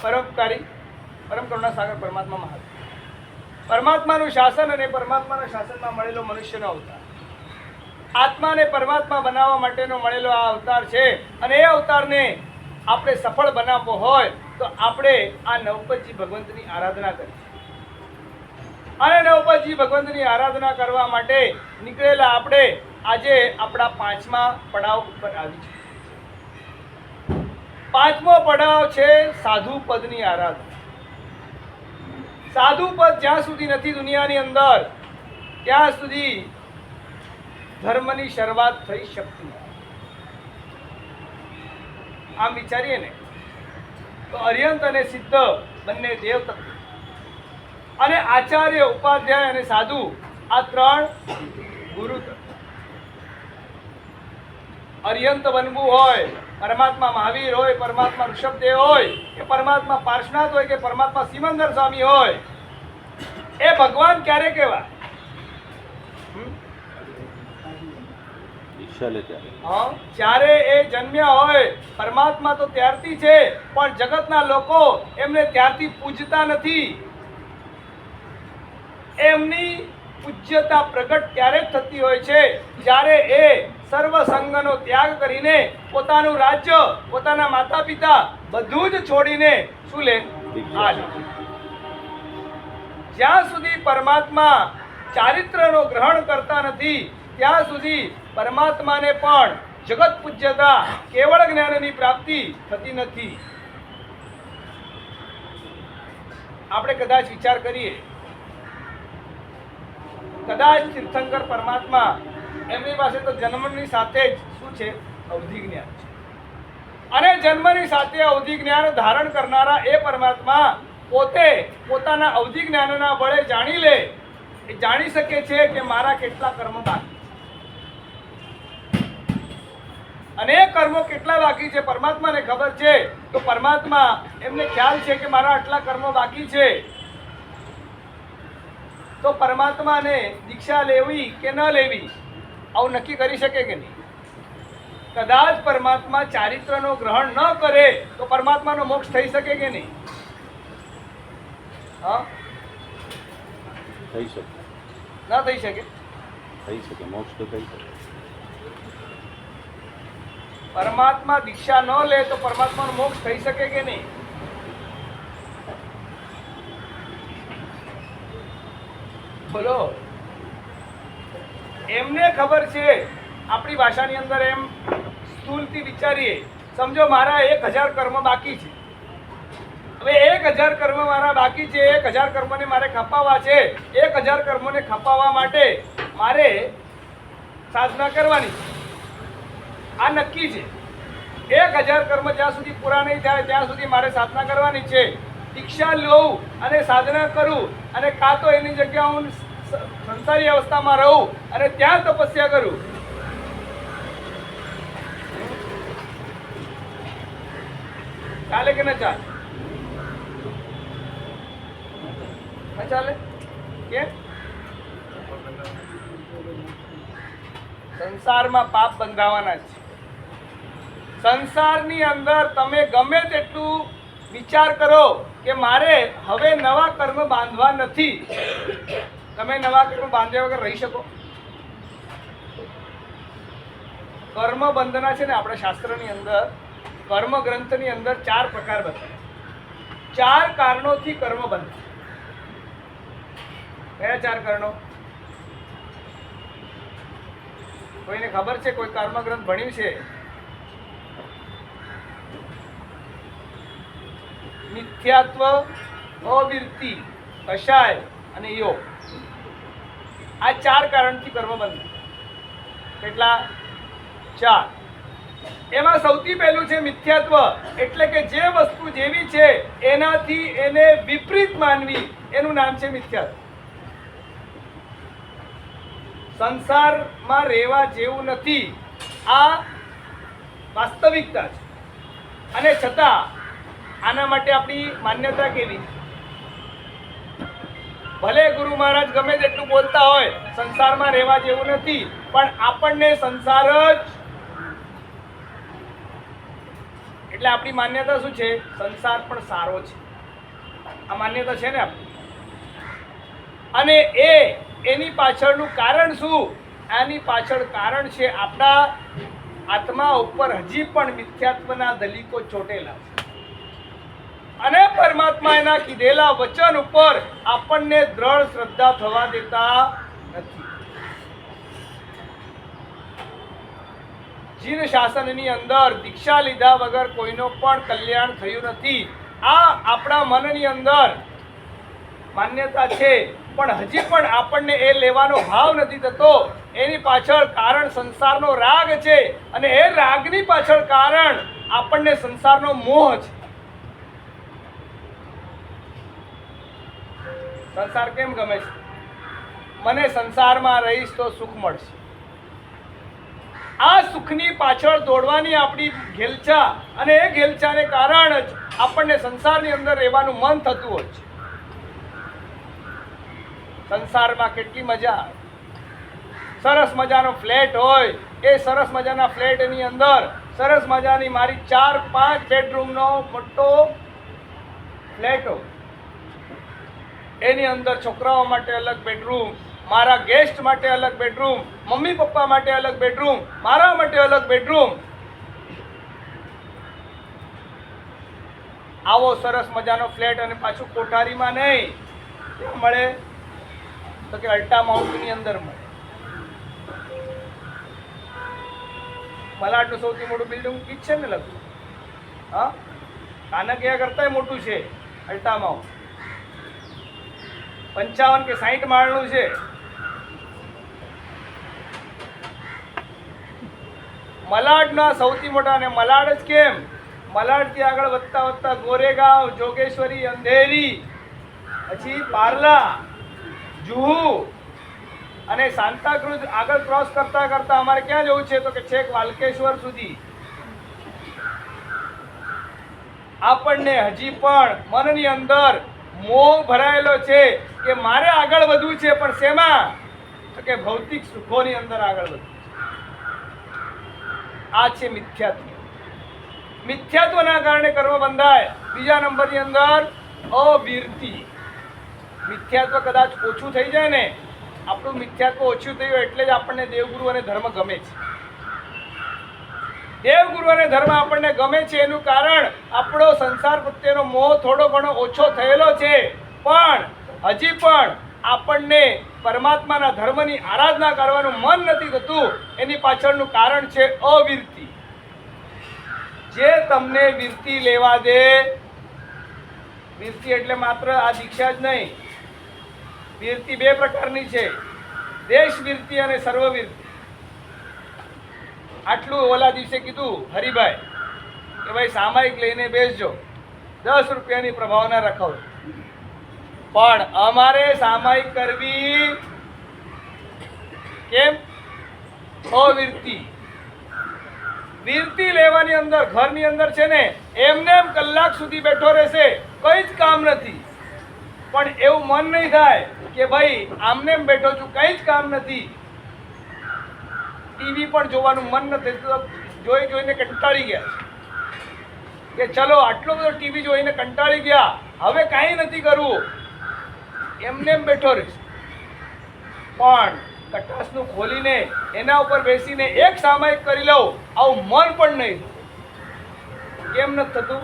પરોપકારી પરમ કરુણા સાગર પરમાત્મા મહાદેવ, પરમાત્માનું શાસન અને પરમાત્માના શાસનમાં મળેલો મનુષ્યનો અવતાર, આત્માને પરમાત્મા બનાવવા માટેનો મળેલો આ અવતાર છે. અને એ અવતારને આપણે સફળ બનાવવો હોય તો આપણે આ નવપતજી ભગવંતની આરાધના કરીએ. અને નવપતજી ભગવંતની આરાધના કરવા માટે નીકળેલા આપણે આજે આપણા 5મા પડાવ ઉપર આવી છે. 5મો પડાવ છે સાધુ પદની આરાધના. સાધુ પદ જ્યાં સુધી નથી દુનિયાની અંદર ત્યાં સુધી ધર્મની શરૂઆત થઈ શકતી નથી. આમ વિચારીએ ને તો અર્યંત અને સિદ્ધ બંને દેવ તત્વ અને આચાર્ય, ઉપાધ્યાય અને સાધુ આ 3 ગુરુ તત્વ. અર્યંત બનવું હોય, પરમાત્મા મહાવીર હોય, પરમાત્મા ઋષભદેવ હોય, કે પરમાત્મા પાર્શનાથ હોય, કે પરમાત્મા સિમંદર સ્વામી હોય, એ ભગવાન ક્યારે કહેવાય? જ્યારે એ જન્મ્યા હોય. પરમાત્મા તો ત્યારથી છે, પણ જગતના લોકો એમને ત્યારથી પૂજતા નથી. એમની પૂજ્યતા પ્રગટ ત્યારે જ થતી હોય છે જ્યારે એ સર્વ સંગનો ત્યાગ કરીને પોતાનું રાજ્ય, પોતાના માતા પિતા બધું જ છોડીને શું લે? જ્યાં સુધી પરમાત્મા ચારિત્રનો ગ્રહણ કરતા નથી ત્યાં સુધી પરમાત્માને પણ જગત પૂજ્યતા, કેવળ જ્ઞાનની પ્રાપ્તિ થતી નથી. આપણે કદાચ વિચાર કરીએ, કદાચ તીર્થંકર પરમાત્મા એમની પાસે તો જન્મની સાથે જ શું છે? અવધિ જ્ઞાન છે. અને જન્મની સાથે અવધિ જ્ઞાન ધારણ કરનારા એ પરમાત્મા પોતે પોતાના અવધિ જ્ઞાનના બળે જાણી લે, એ જાણી શકે છે કે મારા કેટલા કર્મ બાકી, અને એ કર્મો કેટલા બાકી છે પરમાત્માને ખબર છે. તો પરમાત્મા એમને ખ્યાલ છે કે મારા આટલા કર્મો બાકી છે. તો પરમાત્માને દીક્ષા લેવી કે ન લેવી આવું નક્કી કરી શકે કે નહીં? કદાચ પરમાત્મા ચારિત્રનો ગ્રહણ ન કરે તો પરમાત્માનો મોક્ષ થઈ શકે કે નહીં? હા, થઈ શકે. ના થઈ શકે? થઈ શકે, મોક્ષ તો થઈ શકે. પરમાત્મા દીક્ષા ન લે તો પરમાત્માનો મોક્ષ થઈ શકે કે નહીં? બોલો. એમને ખબર છે. આપણી ભાષાની અંદર એમ સ્થૂલથી વિચારીએ, સમજો મારા 1000 કર્મ બાકી છે. હવે 1000 કર્મ મારા બાકી છે, 1000 કર્મને મારે ખપાવવા છે. 1000 કર્મોને ખપાવવા માટે મારે સાધના કરવાની છે. આ નક્કી છે. 1000 કર્મ જ્યાં સુધી પૂરા નહીં થાય ત્યાં સુધી મારે સાધના કરવાની છે. દીક્ષા લઉં અને સાધના કરું, અને કાં તો એની જગ્યા હું સંસારી અવસ્થામાં રહું અને ત્યાં તપસ્યા કરું. ચાલે કે ન ચાલે? ન ચાલે. કે સંસારમાં પાપ બંધાવાના છે. સંસારની અંદર તમે ગમે તેટલું વિચાર કરો કે મારે હવે નવા કર્મ બાંધવા નથી, તમે નવા કર્મ બાંધ્યા વગર રહી શકો? કર્મ બંધના છે ને, આપણા શાસ્ત્રની અંદર, કર્મ ગ્રંથની અંદર 4 પ્રકાર બતાવ્યા. 4 કારણોથી કર્મ બંધ. કયા 4 કારણો? કોઈને ખબર છે? કોઈ કર્મ ગ્રંથ ભણ્યું છે? મિથ્યાત્વ, અવિરતિ, કષાય અને યોગ. આ 4 કારણથી કર્મ બંધ. કેટલા? 4. એમાં સૌથી પહેલું છે મિથ્યાત્વ, એટલે કે જે વસ્તુ જેવી છે એનાથી એને વિપરીત માનવી, એનું નામ છે મિથ્યાત્વ. સંસારમાં રહેવા જેવું નથી, આ વાસ્તવિકતા છે. અને છતાં આના માટે આપણી માન્યતા કેવી? ભલે ગુરુ મહારાજ ગમે તેટલું બોલતા હોય સંસારમાં રહેવા જેવું નથી, પણ આપણને સંસાર જ એટલે આપણી માન્યતા શું છે? સંસાર પણ સારો છે. આ માન્યતા છે ને આપણી. અને એની પાછળનું કારણ શું? આની પાછળ કારણ છે આપણા આત્મા ઉપર હજી પણ મિથ્યાત્વના દલીકો ચોટેલા છે. અને પરમાત્મા એના કીધેલા વચન ઉપર આપણને દ્રઢ શ્રદ્ધા થવા દેતા નથી. જીન શાસનની અંદર દીક્ષા લીધા વગર કોઈનો પણ કલ્યાણ થયું નથી. આ આપણા મનની અંદર માન્યતા છે, પણ હજી પણ આપણને એ લેવાનો ભાવ નથી થતો. એની પાછળ કારણ સંસારનો રાગ છે, અને એ રાગની પાછળ કારણ આપણને સંસારનો મોહ છે. સંસાર કેમ ગમે છે? મને સંસારમાં રહીશ તો સુખ મળશે. આ સુખની પાછળ દોડવાની આપણી ઘેલછા, અને એ ઘેલછાને કારણ જ આપણને સંસારની અંદર રહેવાનું મન થતું હોય છે. સંસારમાં કેટલી મજા આવે. સરસ મજાનો ફ્લેટ હોય, એ સરસ મજાના ફ્લેટની અંદર સરસ મજાની મારી 4-5 બેડરૂમનો મોટો ફ્લેટ હોય. એની અંદર છોકરાઓ માટે અલગ બેડરૂમ, મારા ગેસ્ટ માટે અલગ બેડરૂમ, મમ્મી પપ્પા માટે અલગ બેડરૂમ, મારા માટે અલગ બેડરૂમ. આવો સરસ મજાનો ફ્લેટ, અને પાછું કોઠારીમાં નહીં મળે તો કે અલ્ટા માઉન્ટની અંદર મળે. મલાડનું સૌથી મોટું બિલ્ડિંગ ઈ જ છે ને લગભગ. હા, કાનકિયા કરતાંય મોટું છે અલ્ટા માઉન્ટ. 55 કે 60 માળનું છે. મલાડના સૌથી મોટા, અને મલાડ જ કેમ, મલાડથી આગળ વધતા વધતા ગોરેગાંવ, જોગેશ્વરી, અંધેરી, પછી પાર્લા, જુહુ અને સાંતાક્રુઝ આગળ ક્રોસ કરતા કરતા અમારે ક્યાં જવું છે? તો કે છેક વાલકેશ્વર સુધી. આપણને હજી પણ મનની અંદર મોહ ભરાયેલો છે કે મારે આગળ વધવું છે, પણ શેમાં? તો કે ભૌતિક સુખોની અંદર આગળ વધવું છે. આ છે મિથ્યાત્વ. મિથ્યાત્વના કારણે કર્મ બંધાય. બીજા નંબરની અંદર અવિરતિ. મિથ્યાત્વ કદાચ ઓછું થઈ જાય ને, આપણું મિથ્યાત્વ ઓછું થયું એટલે જ આપણને દેવગુરુ અને ધર્મ ગમે છે. દેવગુરુ અને ધર્મ આપણને ગમે છે એનું કારણ આપણો સંસાર પ્રત્યેનો મોહ થોડો ઘણો ઓછો થયેલો છે, પણ હજી પણ આપણને પરમાત્માના ધર્મની આરાધના કરવાનું મન નથી થતું. એની પાછળનું કારણ છે અવિરતિ. જે તમને વિરતિ લેવા દે, વિરતિ એટલે માત્ર આ દીક્ષા જ નહીં. વિરતિ 2 પ્રકારની છે, દેશ વિરતિ અને સર્વ વિરતિ. આટલું ઓલા દિવસે કીધું હરિભાઈ કે ભાઈ સામાયિક લઈને બેસજો, 10 રૂપિયાની પ્રભાવના રખાવ. પણ અમારે સામાયિક કરવી કેમ? અવિરતિ. વિરતિ લેવાની અંદર ઘરની અંદર છે ને, એમને એમ કલાક સુધી બેઠો રહેશે, કંઈ જ કામ નથી, પણ એવું મન નહીં થાય કે ભાઈ આમને એમ બેઠો છું, કંઈ જ કામ નથી. ટીવી પણ જોવાનું મન નથી થતું, જોઈને કંટાળી ગયા કે ચલો આટલો બધો ટીવી જોઈને કંટાળી ગયા, હવે કાંઈ નથી કરવું, એમને એમ બેઠો રહીશ. પણ કટાસનું ખોલીને એના ઉપર બેસીને એક સામાયિક કરી લઉં, આવું મન પણ નહીં. કેમ નથી થતું?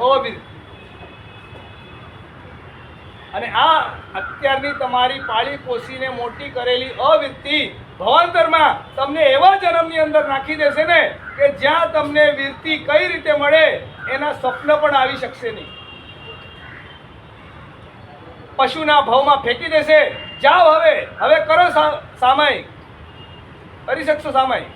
અવિરતિ. અને આ અત્યારની તમારી પાળી પોસીને મોટી કરેલી અવિરતિ ભવાંતરમાં તમને એવા જન્મની અંદર નાખી દેશે ને કે જ્યાં તમને વિરતિ કઈ રીતે મળે એના સ્વપ્ન પણ આવી શકશે નહીં. પશુના ભાવમાં ફેંકી દેશે. જાઓ હવે કરો સામાયિક. કરી શકશો સામાયિક?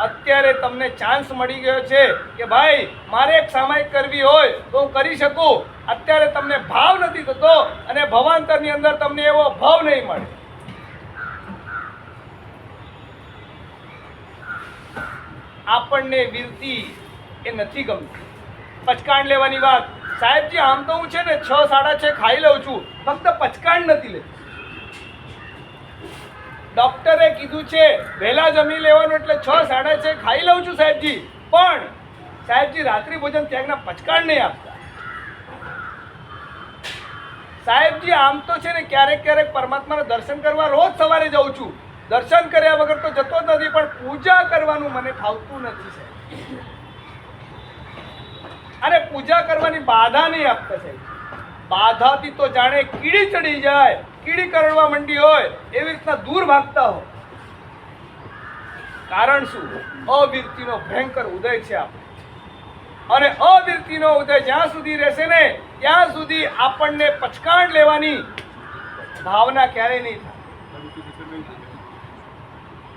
અત્યારે તમને ચાન્સ મળી ગયો છે કે ભાઈ મારે એક સામાયિક કરવી હોય તો હું કરી શકું. અત્યારે તમને ભાવ નથી થતો, અને ભવાંતરની અંદર તમને એવો ભાવ નહીં મળે. આપણને વિરતિ એ નથી ગમતી. પચકાણ લેવાની વાત, સાહેબજી આમ તો હું છે ને 6-6:30 ખાઈ લઉં છું, ફક્ત પચકાણ નથી લેતી. ડોક્ટરે કીધું છે વહેલા જમી લેવાનું એટલે 6 સાડા 6 ખાઈ લઉં છું સાહેબજી, પણ સાહેબજી રાત્રિ ભોજન ત્યાગના પચકાણ નહીં આપતા. સાહેબજી આમ તો છે ને ક્યારેક ક્યારેક પરમાત્માના દર્શન કરવા રોજ સવારે જાઉં છું, દર્શન કર્યા વગર તો જતો જ નથી, પણ પૂજા કરવાનું મને ફાવતું નથી સાહેબ. અને પૂજા કરવાની બાધા નહીં આપતા સાહેબ. બાધાથી તો જાણે કીડી ચડી જાય, કીડી કરડવા માંડી હોય એવી રીતના દૂર ભાગતા હો. કારણ શું? અવિરતિનો ભયંકર ઉદય છે આપણે. અને અવિરતિનો ઉદય જ્યાં સુધી રહેશે ને ત્યાં સુધી આપણને પચકાણ લેવાની ભાવના ક્યારેય નહીં થાય.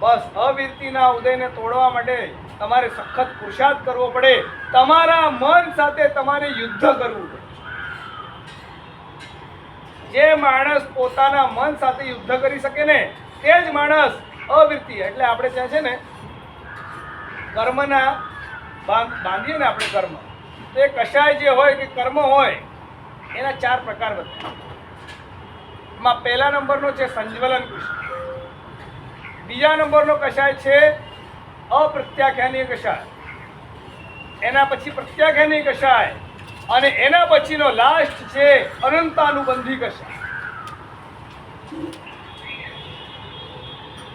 બસ અવિરતિના ઉદયને તોડવા માટે તમારે સખત પુરુષાર્થ કરવો પડે. તમારા મન સાથે તમારે યુદ્ધ કરવું પડે. જે માણસ પોતાના મન સાથે યુદ્ધ કરી શકે ને તે જ માણસ અવિરતિ. એટલે આપણે ત્યાં છે ને કર્મના બાંધીએ ને આપણે કર્મ, તો એ કશાય જે હોય કે કર્મ હોય એના 4 પ્રકાર બતાવ્યા. એમાં પહેલા નંબરનો છે સંજ્વલન કષાય, બીજા નંબરનો કષાય છે અપ્રત્યાખ્યાનીય કષાય, એના પછી પ્રત્યાખ્યાનીય કષાય, અને એના પછીનો લાસ્ટ છે અનંતાનુબંધી કષાય.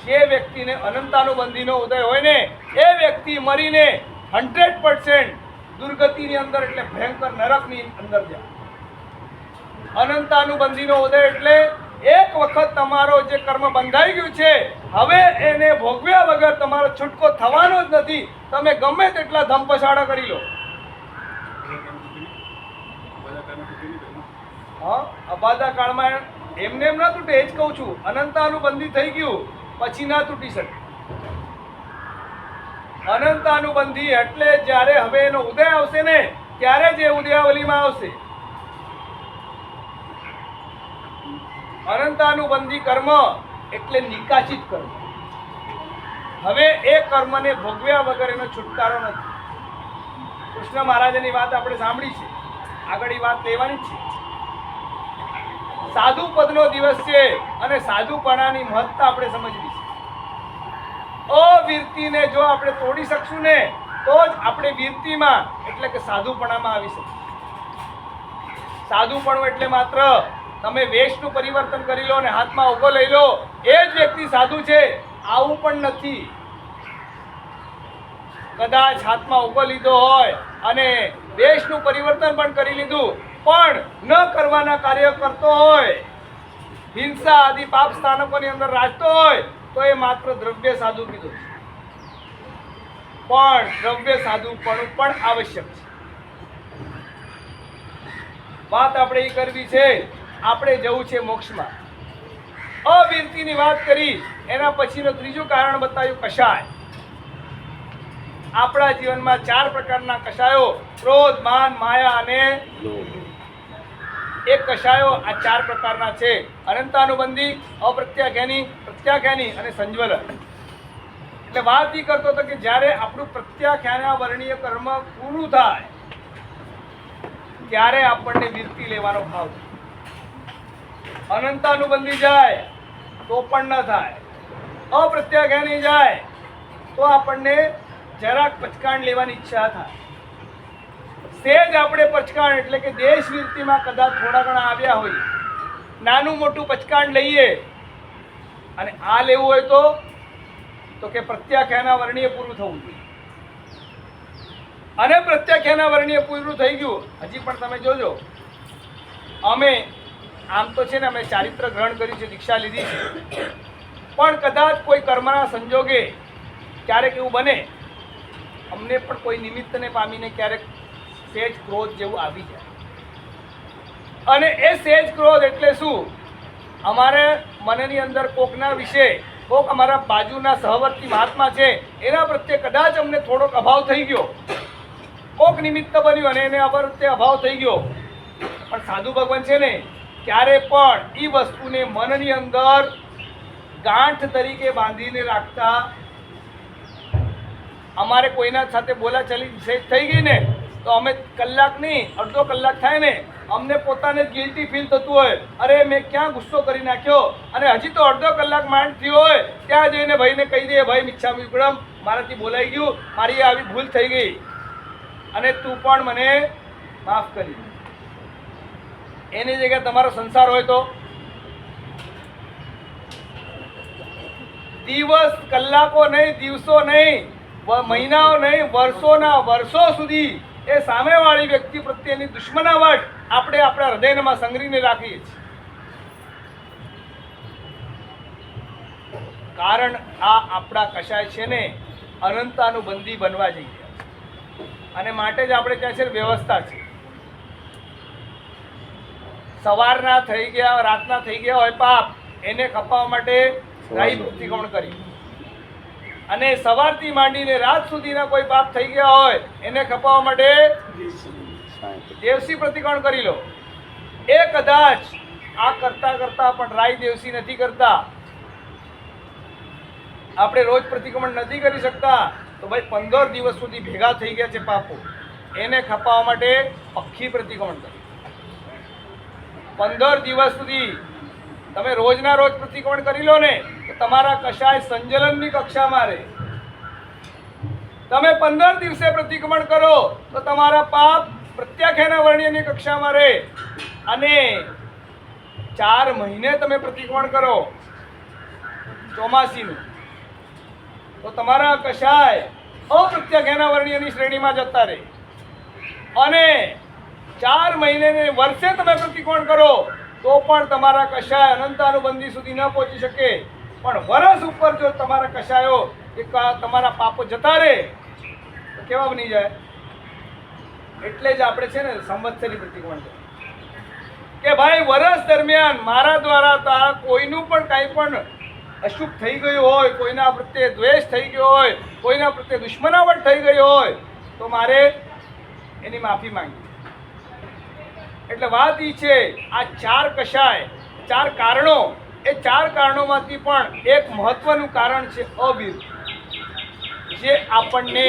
જે વ્યક્તિને અનંતાનુબંધીનો ઉદય હોય ને એ વ્યક્તિ મરીને 100% દુર્ગતિની અંદર એટલે ભયંકર નરકની અંદર જાય. અનંતાનુબંધીનો ઉદય એટલે એક વખત તમારો જે કર્મ બંધાઈ ગયું છે હવે એને ભોગવ્યા વગર તમારો છૂટકો થવાનો જ નથી. તમે ગમે તેટલા ધમપછાડા કરી લો. હા, અબાધા કાળમાં એમને એમ ના તૂટે, એ જ કહું છું. અનંતાનુબંધી થઈ ગયું પછી ના તૂટી શકે. અનંતાનુબંધી એટલે જ્યારે હવે એનો ઉદય આવશે ને ત્યારે જે ઉદયાવલીમાં આવશે. અનંતાનુબંધી કર્મ એટલે નિકાચિત કર્મ. હવે એ કર્મને ભોગવ્યા વગર એનો છુટકારો નથી. કૃષ્ણ મહારાજની વાત આપણે સાંભળી છે, આગળ એ વાત લેવાની જ છે. સાધુ પદનો દિવસ છે અને સાધુપણાની મહત્તા આપણે સમજવી છે. અવીરતીને જો આપણે તોડી શકશું ને તો જ આપણે વીરતીમાં એટલે કે સાધુપણામાં આવી શકીએ. સાધુપણું એટલે માત્ર તમે વેશનું પરિવર્તન કરી લો અને હાથમાં ઉગો લઈ લો એ જ વ્યક્તિ સાધુ છે આવું પણ નથી. કદાચ હાથમાં ઉગો લીધો હોય અને વેશનું પરિવર્તન પણ કરી લીધું પણ ન કરવાના કાર્ય કરતો હોય, હિંસા આદિ પાપ સ્થાનકોની અંદર રાજતો હોય તો એ માત્ર દ્રવ્ય સાધુ કીધું છે. પણ દ્રવ્ય સાધુપણું પણ આવશ્યક છે. વાત આપણે એ કરવી છે, આપણે જવું છે મોક્ષમાં. અવીરતીની વાત કરી, એના પછીનું ત્રીજું કારણ બતાવ્યું કષાય. આપણા જીવનમાં 4 પ્રકારના કષાયો, ક્રોધ, માન, માયા અને એ કષાયો આ 4 પ્રકારના છે. અનંતાનુબંધી, અપ્રત્યાખ્યાની, પ્રત્યાખ્યાની અને સંજ્વલન. એટલે વાત એ કરતો હતો કે જ્યારે આપણું પ્રત્યાખ્યાના વર્ણીય કર્મ પૂરું થાય ત્યારે આપણને વીરતી લેવાનો ભાવ થાય. અનંતાનુબંધી જાય તો પણ ન થાય, અપ્રત્યાખ્યાની જાય તો આપણને જરાક પચકાણ લેવાની ઈચ્છા થાય. સેજ આપણે પચકાણ એટલે કે દેશ વીરતીમાં કદાચ થોડા ઘણા આવ્યા હોય, નાનું મોટું પચકાણ લઈએ અને આ લેવું હોય તો કે પ્રત્યાખ્યાના વર્ણીય પૂરું થવું જોઈએ. અને પ્રત્યાખ્યાના વર્ણીય પૂરું થઈ ગયું, હજી પણ તમે જોજો અમે આમ તો છે ને અમે ચારિત્ર ગ્રહણ કર્યું છે, દીક્ષા લીધી છે, પણ કદાચ કોઈ કર્મના સંજોગે ક્યારેક એવું બને અમને પણ કોઈ નિમિત્તને પામીને ક્યારેક સેજ ક્રોધ જેવું આવી જાય. અને એ સેજ ક્રોધ એટલે શું? અમારે મનની અંદર કોકના વિશે, કોક અમારા બાજુના સહવર્તી મહાત્મા છે એના પ્રત્યે કદાચ અમને થોડોક અભાવ થઈ ગયો, કોક નિમિત્ત બન્યું અને એને પ્રત્યે અભાવ થઈ ગયો. પણ સાધુ ભગવાન છે ને ક્યારે પણ એ વસ્તુને મનની અંદર ગાંઠ તરીકે બાંધીને રાખતા. અમારે કોઈના સાથે બોલાચાલી થઈ ગઈ ને તો અમે કલાક નહીં અડધો કલાક થાય ને અમને પોતાને ગિલ્ટી ફીલ થતું હોય, અરે મેં ક્યાં ગુસ્સો કરી નાખ્યો, અને હજી તો અડધો કલાક માંડ થયો હોય ત્યાં જઈને ભાઈને કહી દે, ભાઈ મિચ્છામી દુક્કડમ, મારાથી બોલાઈ ગયું, મારી આવી ભૂલ થઈ ગઈ અને તું પણ મને માફ કરી દે. એની જગ્યાએ તમારો સંસાર હોય તો દિવસ કલાકો નહીં, દિવસો નહીં, મહિનાઓ નહીં, વર્ષોના વર્ષો સુધી એ સામેવાળી વ્યક્તિ પ્રત્યેની દુશ્મનાવટ આપણે આપણા હૃદયમાં સંગ્રહીને રાખીએ છીએ. કારણ આ આપણા કશાય છે ને અનંતાનું બંદી બનવા જઈ રહ્યા છે, અને માટે જ આપણે ત્યાં છે ને વ્યવસ્થા છે. સવારના થઈ ગયા, રાતના થઈ ગયા હોય પાપ, એને ખપાવવા માટે રાઈ પ્રતિક્રમણ કરી, અને સવારથી માંડીને રાત સુધીના કોઈ પાપ થઈ ગયા હોય એને ખપાવવા માટે દેવસી પ્રતિક્રમણ કરી લો. એ કદાચ આ કરતા કરતા પણ રાઈ દેવસી નથી કરતા, આપણે રોજ પ્રતિક્રમણ નથી કરી શકતા, તો ભાઈ 15 દિવસ સુધી ભેગા થઈ ગયા છે પાપો, એને ખપાવવા માટે અખી પ્રતિક્રમણ કરી. 15 દિવસ સુધી તમે રોજના રોજ પ્રતિક્રમણ કરી લો ને તો તમારા કશાય સંજલનની કક્ષામાં રહે. તમે 15 દિવસે પ્રતિક્રમણ કરો તો તમારા પાપ પ્રત્યાખ્યાના વર્ણ્યની કક્ષામાં રહે, અને 4 મહિને તમે પ્રતિક્રમણ કરો ચોમાસીનું તો તમારા કશાય અપ્રત્યાખ્યાના વર્ણ્યની શ્રેણીમાં જતા રહે, અને 4 મહિને ને વર્ષે તમે પ્રતિક્રમણ કરો તો પણ તમારા કશાય અનંતાનુબંધી સુધી ન પહોંચી શકે. પણ વર્ષ ઉપર જો તમારા કશાયો તમારા પાપો જતા રહે તો કેવા બની જાય. એટલે જ આપણે છે ને સંવત્સરી પ્રતિક્રમણ કે ભાઈ વર્ષ દરમિયાન મારા દ્વારા કોઈનું પણ કાંઈ પણ અશુભ થઈ ગયું હોય, કોઈના પ્રત્યે દ્વેષ થઈ ગયો હોય, કોઈના પ્રત્યે દુશ્મનાવટ થઈ ગઈ હોય તો મારે એની માફી માંગી. એટલે વાત એ છે, આ 4 કશાય, 4 કારણો, એ 4 કારણોમાંથી પણ એક મહત્વનું કારણ છે અવિરુદ્ધ, જે આપણને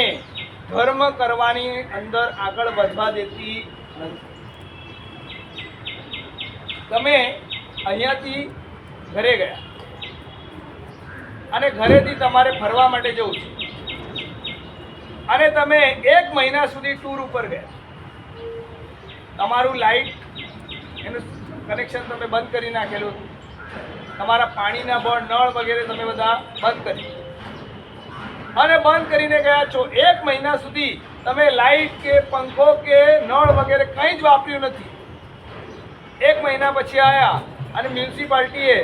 ધર્મ કરવાની અંદર આગળ વધવા દેતી નથી. તમે અહીંયાથી ઘરે ગયા અને ઘરેથી તમારે ફરવા માટે જવું છે, અને તમે 1 મહિના સુધી ટૂર ઉપર ગયા, તમારું લાઇટ એનું કનેક્શન તમે બંધ કરી નાખેલું, તમારા પાણીના નળ વગેરે તમે બધા બંધ કરી, અને બંધ કરીને ગયા છો. 1 મહિના સુધી તમે લાઇટ કે પંખો કે નળ વગેરે કંઈ જ વાપર્યું નથી. 1 મહિના પછી આવ્યા અને મ્યુનિસિપાલિટીએ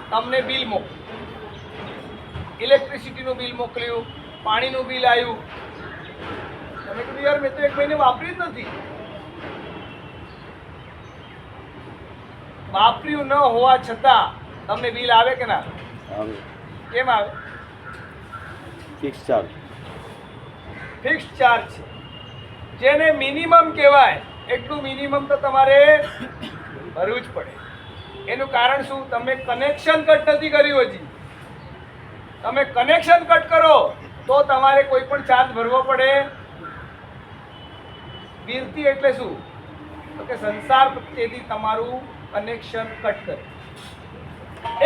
તમને બિલ મોકલ્યું, ઇલેક્ટ્રિસિટીનું બિલ મોકલ્યું, પાણીનું બિલ આવ્યું. તમે કીધું યાર મેં તો 1 મહિને વાપર્યું જ નથી. વાપર્યું ન હોવા છતાં તમને બિલ આવે કે ના આવે? કેમ આવે? Fix charge. ફિક્સ ચાર્જ છે, જેને મિનિમમ કહેવાય એટલું મિનિમમ તો તમારે ભરવું જ પડે. એનું કારણ શું? તમે કનેક્શન કટ નથી કર્યું હજી. તમે કનેક્શન કટ કરો તો તમારે કોઈ પણ ચાર્જ ભરવો પડે. વિરતી એટલે શું? તો કે સંસાર પ્રત્યેથી તમારું કનેક્શન કટ કરે.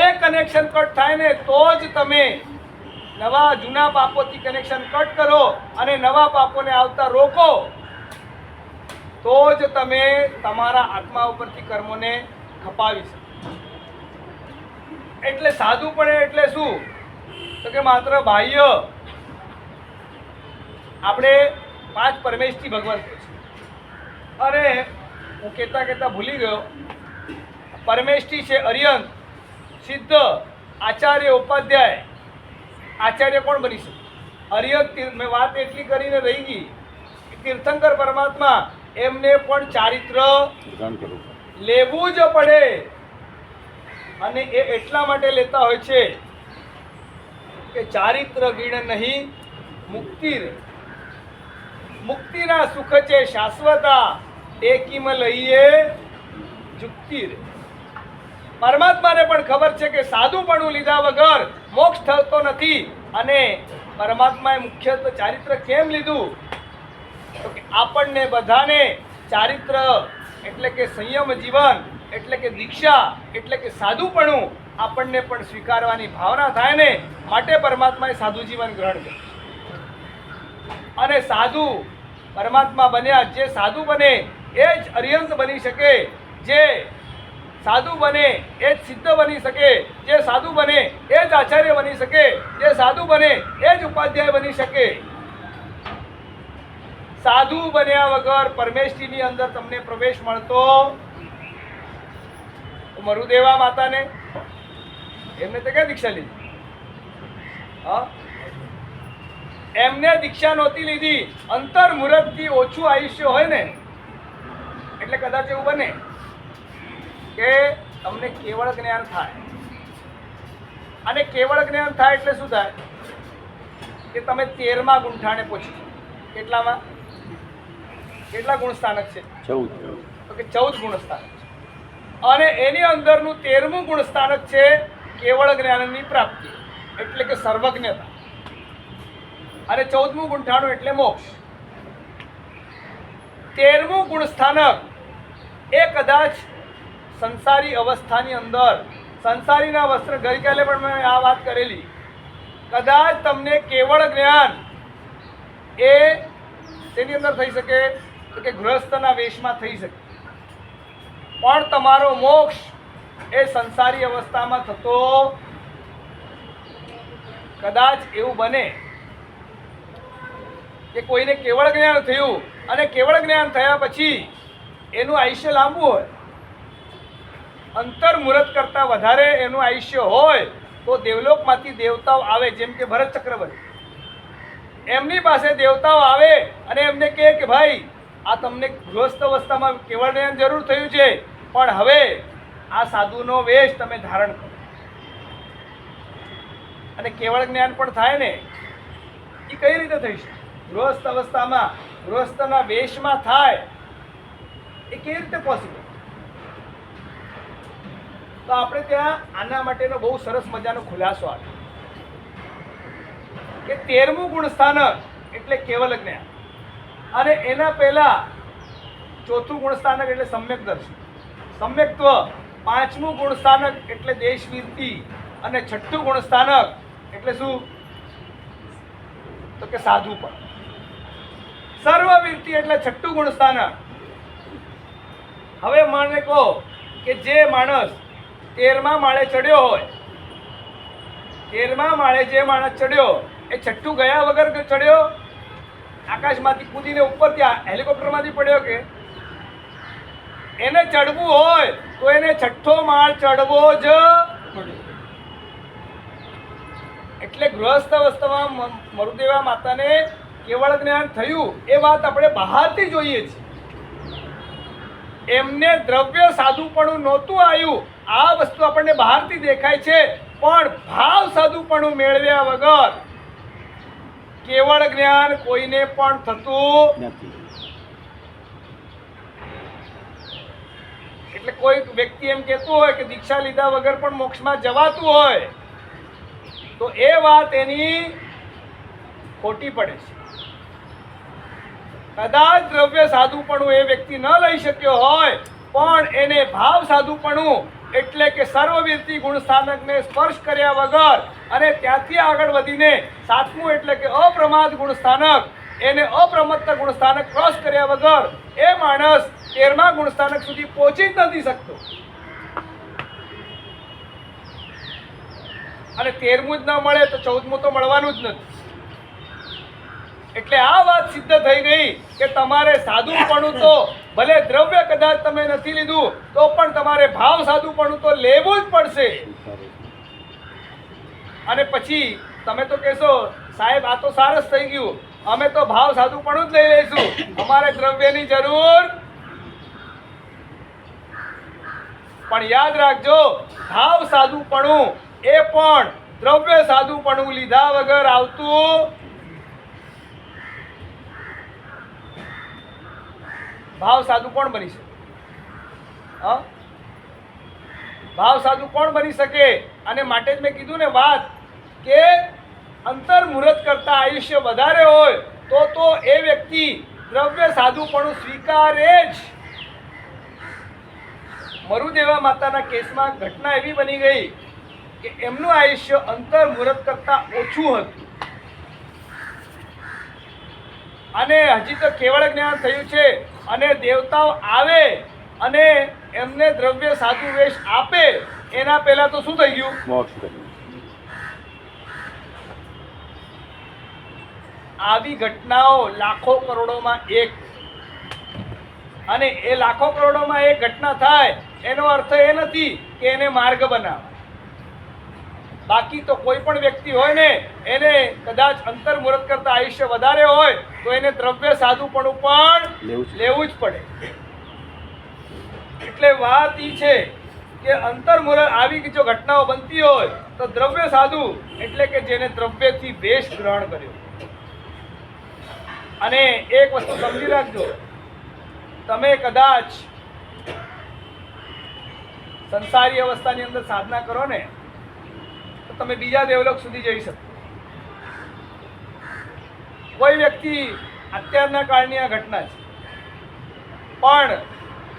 એ કનેક્શન કટ થાય ને તો જ તમે નવા જૂના પાપોથી કનેક્શન કટ કરો અને નવા પાપોને આવતા રોકો, તો જ તમે તમારા આત્મા ઉપરથી કર્મોને ખપાવી શકો. એટલે સાધુ પડે એટલે શું? તો કે માત્ર બાહ્ય આપણે 5 પરમેશથી ભગવાન છે. અરે હું કહેતા ભૂલી ગયો, પરમેષ્ઠી છે અર્યંત, સિદ્ધ, આચાર્ય, ઉપાધ્યાય. આચાર્ય કોણ બની શકે? અર્યંત. મેં વાત એટલી કરીને રહી ગઈ, તીર્થંકર પરમાત્મા એમને પણ ચારિત્ર લેવું જ પડે, અને એ એટલા માટે લેતા હોય છે કે ચારિત્ર ગીણ નહીં મુક્તિ રે. મુક્તિના સુખ છે શાશ્વતા, તે કિમ લઈએ જુક્તિ રે. પરમાત્માને પણ ખબર છે કે સાધુપણું લીધા વગર મોક્ષ થતો નથી, અને પરમાત્માએ મુખ્યત્વે ચારિત્ર કેમ લીધું? તો કે આપણને બધાને ચારિત્ર એટલે કે સંયમ જીવન એટલે કે દીક્ષા એટલે કે સાધુપણું આપણને પણ સ્વીકારવાની ભાવના થાય ને માટે પરમાત્માએ સાધુ જીવન ગ્રહણ કર્યું અને સાધુ પરમાત્મા બન્યા. જે સાધુ બને એ જ અરિહંત બની શકે, જે સાધુ બને એ જ સિદ્ધ બની શકે, જે સાધુ બને એ જ આચાર્ય બની શકે, જે સાધુ બને એ જ ઉપાધ્યાય બની શકે. સાધુ બન્યા વગર પરમેષ્ઠીની અંદર તમને પ્રવેશ મળતો. મરુદેવા માતાને એમને તો ક્યાં દીક્ષા લીધી? હા, એમને દીક્ષા નહોતી લીધી. અંતર મુહૂર્તથી ઓછું આયુષ્ય હોય ને એટલે કદાચ એવું બને કે તમને કેવળ જ્ઞાન થાય. અને કેવળ જ્ઞાન થાય એટલે શું થાય કે તમે 13મા ગુંઠાણે પહોંચી. કેટલામાં? કેટલા ગુણ સ્થાનક છે? 14. તો કે 14 ગુણ સ્થાનક છે. અને એની અંદરનું 13મું ગુણ સ્થાનક છે કેવળ જ્ઞાનની પ્રાપ્તિ એટલે કે સર્વજ્ઞતા. અને 14મું ગુંઠાણું એટલે મોક્ષ. 13મું ગુણ સ્થાનક એ કદાચ સંસારી અવસ્થાની અંદર સંસારીના વસ્ત્ર, ગઈકાલે પણ મેં આ વાત કરેલી, કદાચ તમને કેવળ જ્ઞાન એ તેની અંદર થઈ શકે તો કે ગૃહસ્થના વેશમાં થઈ શકે, પણ તમારો મોક્ષ એ સંસારી અવસ્થામાં થતો. કદાચ એવું બને કે કોઈને કેવળ જ્ઞાન થયું અને કેવળ જ્ઞાન થયા પછી એનું આયુષ્ય લાંબુ હોય, અંતર મુહૂર્ત કરતાં વધારે એનું આયુષ્ય હોય તો દેવલોકમાંથી દેવતાઓ આવે. જેમ કે ભરત ચક્રવર્તી, એમની પાસે દેવતાઓ આવે અને એમને કહે કે ભાઈ આ તમને ગૃહસ્થ અવસ્થામાં કેવળ જ્ઞાન જરૂર થયું છે, પણ હવે આ સાધુનો વેશ તમે ધારણ કરો. અને કેવળ જ્ઞાન પણ થાય ને એ કઈ રીતે થઈ શકે? ગૃહસ્થ અવસ્થામાં ગૃહસ્થના વેશમાં થાય એ કેવી રીતે પોસિબલ? તો આપણે ત્યાં આના માટેનો બહુ સરસ મજાનો ખુલાસો આવે કે 13મું ગુણ સ્થાનક એટલે કેવલ જ્ઞાન, અને એના પહેલા 4થું ગુણ સ્થાનક એટલે સમ્યક દર્શન, સમ્યક્ત્વ. 5મું ગુણ સ્થાનક એટલે દેશવીરતી, અને 6થું ગુણ સ્થાનક એટલે શું? તો કે સાધુપણ. સર્વવીરતી એટલે 6થું ગુણ સ્થાનક. હવે મને કહો કે જે માણસ 13મા માળે ચડ્યો હોય, 13મા માળે જે માણસ ચડ્યો એ 6થું ગયા વગર ચડ્યો? આકાશમાંથી કૂદીને ઉપર ત્યાં હેલિકોપ્ટરમાંથી પડ્યો? કે એને ચડવું હોય તો એને 6થો માળ ચડવો જ પડે. એટલે ગૃહસ્થ અવસ્થામાં મરુદેવા માતાને કેવળ જ્ઞાન થયું એ વાત આપણે બહારથી જોઈએ છીએ. એમને દ્રવ્ય સાધુપણું નહોતું આવ્યું, આ વસ્તુ આપણને બહારથી દેખાય છે, પણ ભાવ સાધુપણું મેળવ્યા વગર કેવળ જ્ઞાન કોઈને પણ થતું નથી. એટલે કોઈ વ્યક્તિ એમ કહેતું હોય કે દીક્ષા લીધા વગર પણ મોક્ષમાં જવાતું હોય તો એ વાત એની ખોટી પડે છે. કદાચ દ્રવ્ય સાધુપણું એ વ્યક્તિ ન લઈ શક્યો હોય, પણ એને ભાવ સાધુપણું એટલે કે સર્વવીરતી ગુણ સ્થાનકને સ્પર્શ કર્યા વગર અને ત્યાંથી આગળ વધીને 7મું એટલે કે અપ્રમાદ ગુણ સ્થાનક, એને અપ્રમત્ત ગુણ સ્થાનક ક્રોસ કર્યા વગર એ માણસ 13મા ગુણ સ્થાનક સુધી પહોંચી જ નથી શકતો. અને 13મું જ ન મળે તો 14મું તો મળવાનું જ નથી. એટલે આ વાત સિદ્ધ થઈ ગઈ કે તમારે સાધુપણું તો ભલે દ્રવ્ય કદાચ તમે નથી લીધું તો પણ તમારે ભાવ સાધુપણું તો લેવું જ પડશે. અને પછી તમે તો કહેશો સાહેબ આ તો સારસ થઈ ગયું, અમે તો ભાવ સાધુપણું જ લઈ લઈશું, અમારે દ્રવ્યની જરૂર. પણ યાદ રાખજો, ભાવ સાધુપણું એ પણ દ્રવ્ય સાધુપણું લીધા વગર આવતું. ભાવ સાધુ કોણ બની શકે? હા, ભાવ સાધુ કોણ બની શકે? અને માટે જ મેં કીધું ને વાત કે અંતર મુહૂર્ત કરતા આયુષ્ય વધારે હોય તો એ વ્યક્તિ દ્રવ્ય સાધુપણું સ્વીકારે જ. મરુદેવા માતાના કેસમાં ઘટના એવી બની ગઈ કે એમનું આયુષ્ય અંતર મુહૂર્ત કરતા ઓછું હતું અને હજી તો કેવળ જ્ઞાન થયું છે અને દેવતાઓ આવે અને એમને દ્રવ્ય સાધુ વેશ આપે એના પહેલા તો શું થઈ ગયું? મોક્ષ કર્યું. આવી ઘટનાઓ લાખો કરોડોમાં એક, અને એ લાખો કરોડોમાં એક ઘટના થાય એનો અર્થ એ નથી કે એને માર્ગ બનાવે. બાકી તો કોઈ પણ વ્યક્તિ હોય ને એને કદાચ અંતર મુહૂર્ત કરતા આયુષ્ય વધારે હોય તો એને દ્રવ્ય સાધુપણું પણ લેવું જ પડે. એટલે વાત ઈ છે કે અંતર મુહૂર્ત આવી જો ઘટનાઓ બનતી હોય તો દ્રવ્ય સાધુ એટલે કે જેને દ્રવ્યથી વેશ ગ્રહણ કર્યો. અને એક વસ્તુ સમજી રાખજો, તમે કદાચ સંસારી અવસ્થાની અંદર સાધના કરો ને તો તમે બીજા દેવલોક સુધી જઈ શકો. કોઈ વ્યક્તિ અત્યારના કાળની આ ઘટના છે, પણ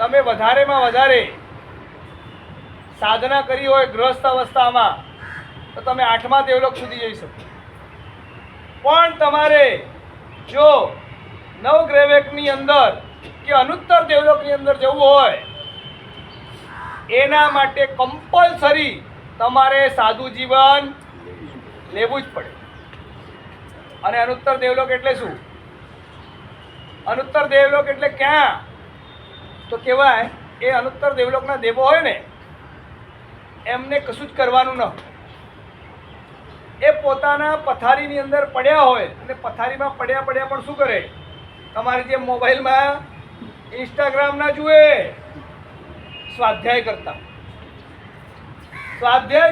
તમે વધારેમાં વધારે સાધના કરી હોય ગૃહસ્થ અવસ્થામાં તો તમે 8મા દેવલોક સુધી જઈ શકો. પણ તમારે જો નવગ્રહની અંદર કે અનુત્તર દેવલોકની અંદર જવું હોય એના માટે કમ્પલસરી તમારે સાધુ જીવન લેવું જ પડે. અને અનુત્તર દેવલોક એટલે શું? અનુત્તર દેવલોક એટલે ક્યાં? તો કહેવાય એ અનુત્તર દેવલોકના દેવો હોય ને એમને કશું જ કરવાનું ન હોય. એ પોતાના પથારીની અંદર પડ્યા હોય અને પથારીમાં પડ્યા પણ શું કરે? તમારી જેમ મોબાઈલમાં ઇન્સ્ટાગ્રામ ના જુએ, સ્વાધ્યાય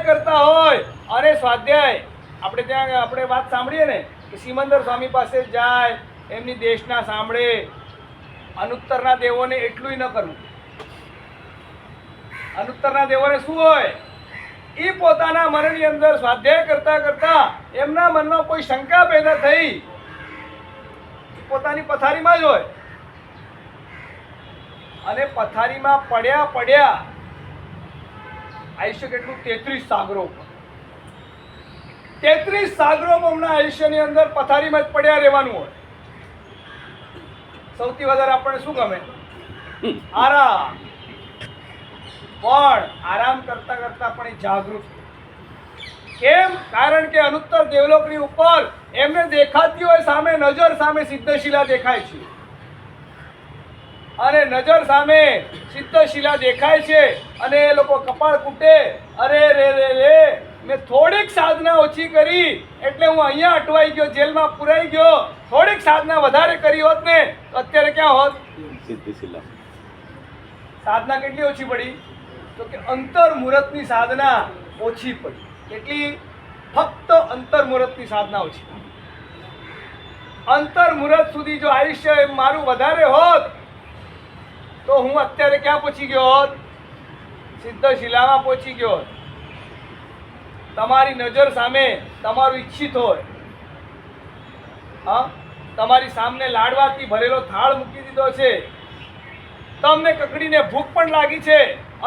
કરતા હોય. અને સ્વાધ્યાય આપણે ત્યાં આપણે વાત સાંભળીએ ને કે સિમંદર સ્વામી પાસે જાય, એમની દેશના સાંભળે. અનુત્તરના દેવોને એટલું ન કરવું. અનુત્તરના દેવોને શું હોય? એ પોતાના મનની અંદર સ્વાધ્યાય કરતા એમના મનમાં કોઈ શંકા પેદા થઈ, પોતાની પથારીમાં જ હોય અને પથારીમાં પડ્યા આયુષ્ય કેટલું? 33 સાગરો. 33 સાગરોમાં હમણાં આયુષ્યની અંદર પથારીમાં જ પડ્યા રહેવાનું હોય. સૌથી વધારે આપણને શું ગમે? આરામ. પણ આરામ કરતા પણ એ જાગૃત. કેમ? કારણ કે અનુત્તર દેવલોકની ઉપર એમને દેખાતી હોય સામે, નજર સામે સિદ્ધશિલા દેખાય છે. અને નજર સામે સિદ્ધશિલા દેખાય છે અને એ લોકો કપાળ કૂટે, અરે રે મેં થોડીક સાધના ઓછી કરી એટલે હું અહીંયા અટવાઈ ગયો, જેલમાં પુરાઈ ગયો. થોડીક સાધના વધારે કરી હોત ને તો અત્યારે ક્યાં હોત? સિદ્ધશિલા. સાધના કેટલી ઓછી પડી? તો કે અંતર મુહૂર્તની સાધના ઓછી પડી. કેટલી? ફક્ત અંતર મુહૂર્તની સાધના ઓછી. અંતર મુહૂર્ત સુધી જો આયુષ્ય મારું વધારે હોત તો હું અત્યારે ક્યાં પહોંચી ગયો હોત? સિદ્ધશિલામાં પહોંચી ગયો હોત. તમારી નજર સામે તમારું ઈચ્છિત હોય, હા, તમારી સામે લાડવાથી ભરેલો થાળ મૂકી દીધો છે, તમને કકડીને ભૂખ પણ લાગી છે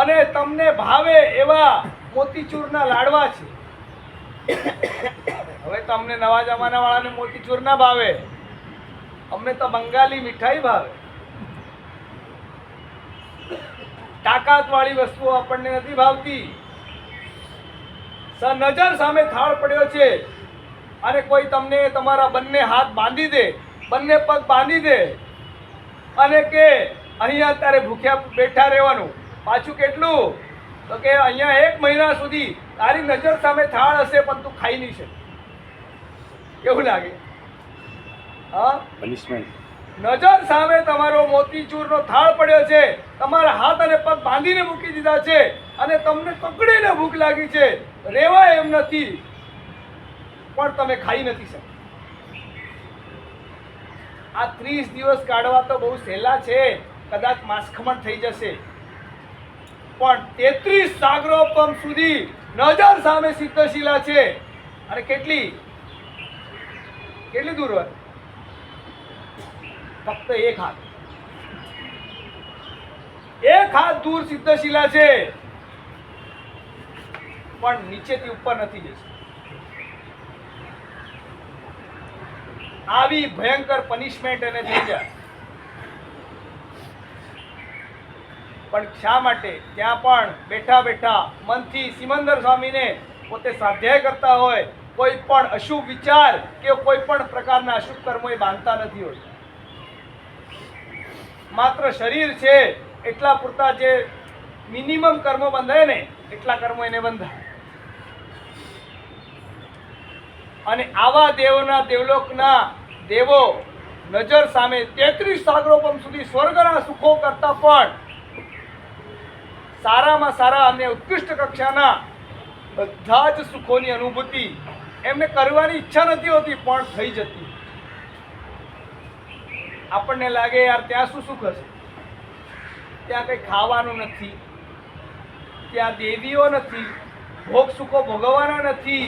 અને તમને ભાવે એવા મોતીચૂરના લાડવા છે. હવે તમને નવા જમાના વાળાને મોતીચૂર ના ભાવે, અમને તો બંગાળી મીઠાઈ ભાવે. તાકાત વાળી વસ્તુઓ આપણને નથી ભાવતી. નજર સામે થાળ પડ્યો છે અને કોઈ તમને તમારા બંને હાથ બાંધી દે, બંને પગ બાંધી દે અને કે અહીંયા અત્યારે ભૂખ્યા બેઠા રહેવાનું. પાછું કેટલું? તો કે અહીંયા 1 મહિના સુધી તારી નજર સામે થાળ હશે પણ તું ખાઈ નહીં શકે. કેવું લાગે? હા, પનિશમેન્ટ. નજર સામે તમારો મોતીચૂરનો થાળ પડ્યો છે, તમારા હાથ અને પગ બાંધીને મૂકી દીધા છે અને તમને કકડીને ભૂખ લાગી છે, રેવાય એમ નથી પણ તમે ખાઈ નથી શકતા. આ 30 દિવસ કાઢવા તો બહુ સહેલા છે, કદાચ માસખમણ થઈ જશે, પણ 33 સાગરોપમ સુધી નજર સામે સિદ્ધશિલા છે. અને કેટલી દૂર હોય? ફક્ત એક હાથ દૂર સિદ્ધશિલા છે, પણ નીચેથી ઉપર નથી જશે. આવી ભયંકર પનિશમેન્ટ એને થઈ જાય. પણ શા માટે? ત્યાં પણ બેઠા બેઠા મનથી સિમંદર સ્વામીને પોતે સ્વાધ્યાય કરતા હોય, કોઈ પણ અશુભ વિચાર કે કોઈ પણ પ્રકારના અશુભ કર્મો એ બાંધતા નથી હોય. માત્ર શરીર છે એટલા પૂરતા જે મિનિમમ કર્મો બંધાય ને એટલા કર્મો એને બંધાય. અને આવા દેવલોકના દેવો નજર સામે 33 સાગરોપમ સુધી સ્વર્ગના સુખો કરતા પણ સારામાં સારા અને ઉત્કૃષ્ટ કક્ષાના બધા જ સુખોની અનુભૂતિ એમને કરવાની ઈચ્છા નથી હોતી, પણ થઈ જતી. આપણને લાગે યાર ત્યાં શું સુખ હશે? ત્યાં કંઈ ખાવાનું નથી, ત્યાં દેવીઓ નથી, ભોગ સુખો ભોગવવાના નથી,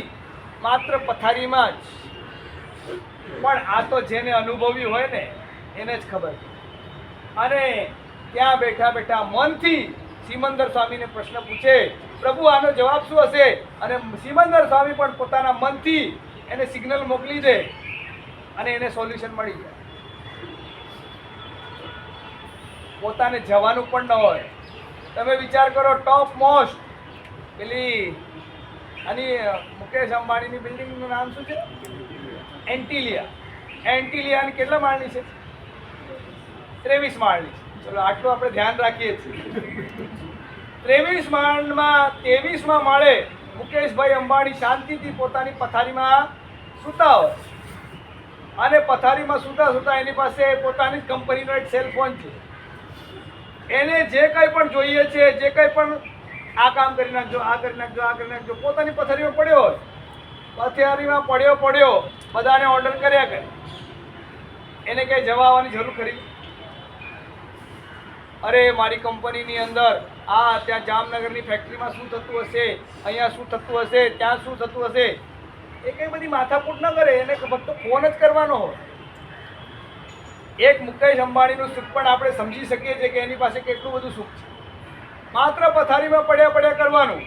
માત્ર પથારીમાં જ. પણ આ તો જેને અનુભવ્યું હોય ને એને જ ખબર. અને ત્યાં બેઠા બેઠા મનથી સિમંદર સ્વામીને પ્રશ્ન પૂછે, પ્રભુ આનો જવાબ શું હશે? અને સિમંદર સ્વામી પણ પોતાના મનથી એને સિગ્નલ મોકલી દે અને એને સોલ્યુશન મળી જાય. પોતાને જવાનું પણ ન હોય. તમે વિચાર કરો, ટોપ મોસ્ટ પેલી આની મુકેશ અંબાણીની બિલ્ડિંગનું નામ શું છે? એન્ટિલિયાની કેટલા માળની છે? 23 માળની. ચલો આટલું આપણે ધ્યાન રાખીએ છીએ. 23 માળમાં 23મા માળે મુકેશભાઈ અંબાણી શાંતિથી પોતાની પથારીમાં સૂતા હોય, અને પથારીમાં સૂતા સૂતા એની પાસે પોતાની જ કંપનીનો એક સેલફોન છે. એને જે કંઈ પણ જોઈએ છે, જે કંઈ પણ આ કામ કરી નાખજો, આ કરી નાખજો, આ કરી નાખજો, પોતાની પથારીમાં પડ્યો હોય. પથારીમાં પડ્યો બધાને ઓર્ડર કર્યા કરે. એને કંઈ જવા આવવાની જરૂર ખરી? અરે મારી કંપનીની અંદર ત્યાં જામનગરની ફેક્ટરીમાં શું થતું હશે, અહીંયા શું થતું હશે, ત્યાં શું થતું હશે, એ કંઈ બધી માથાકૂટ ન કરે. એને ફક્ત ફોન જ કરવાનો હોય. એક મુકેશ અંબાણીનું સુખ પણ આપણે સમજી શકીએ છીએ કે એની પાસે કેટલું બધું સુખ છે. માત્ર પથારીમાં પડ્યા કરવાનું.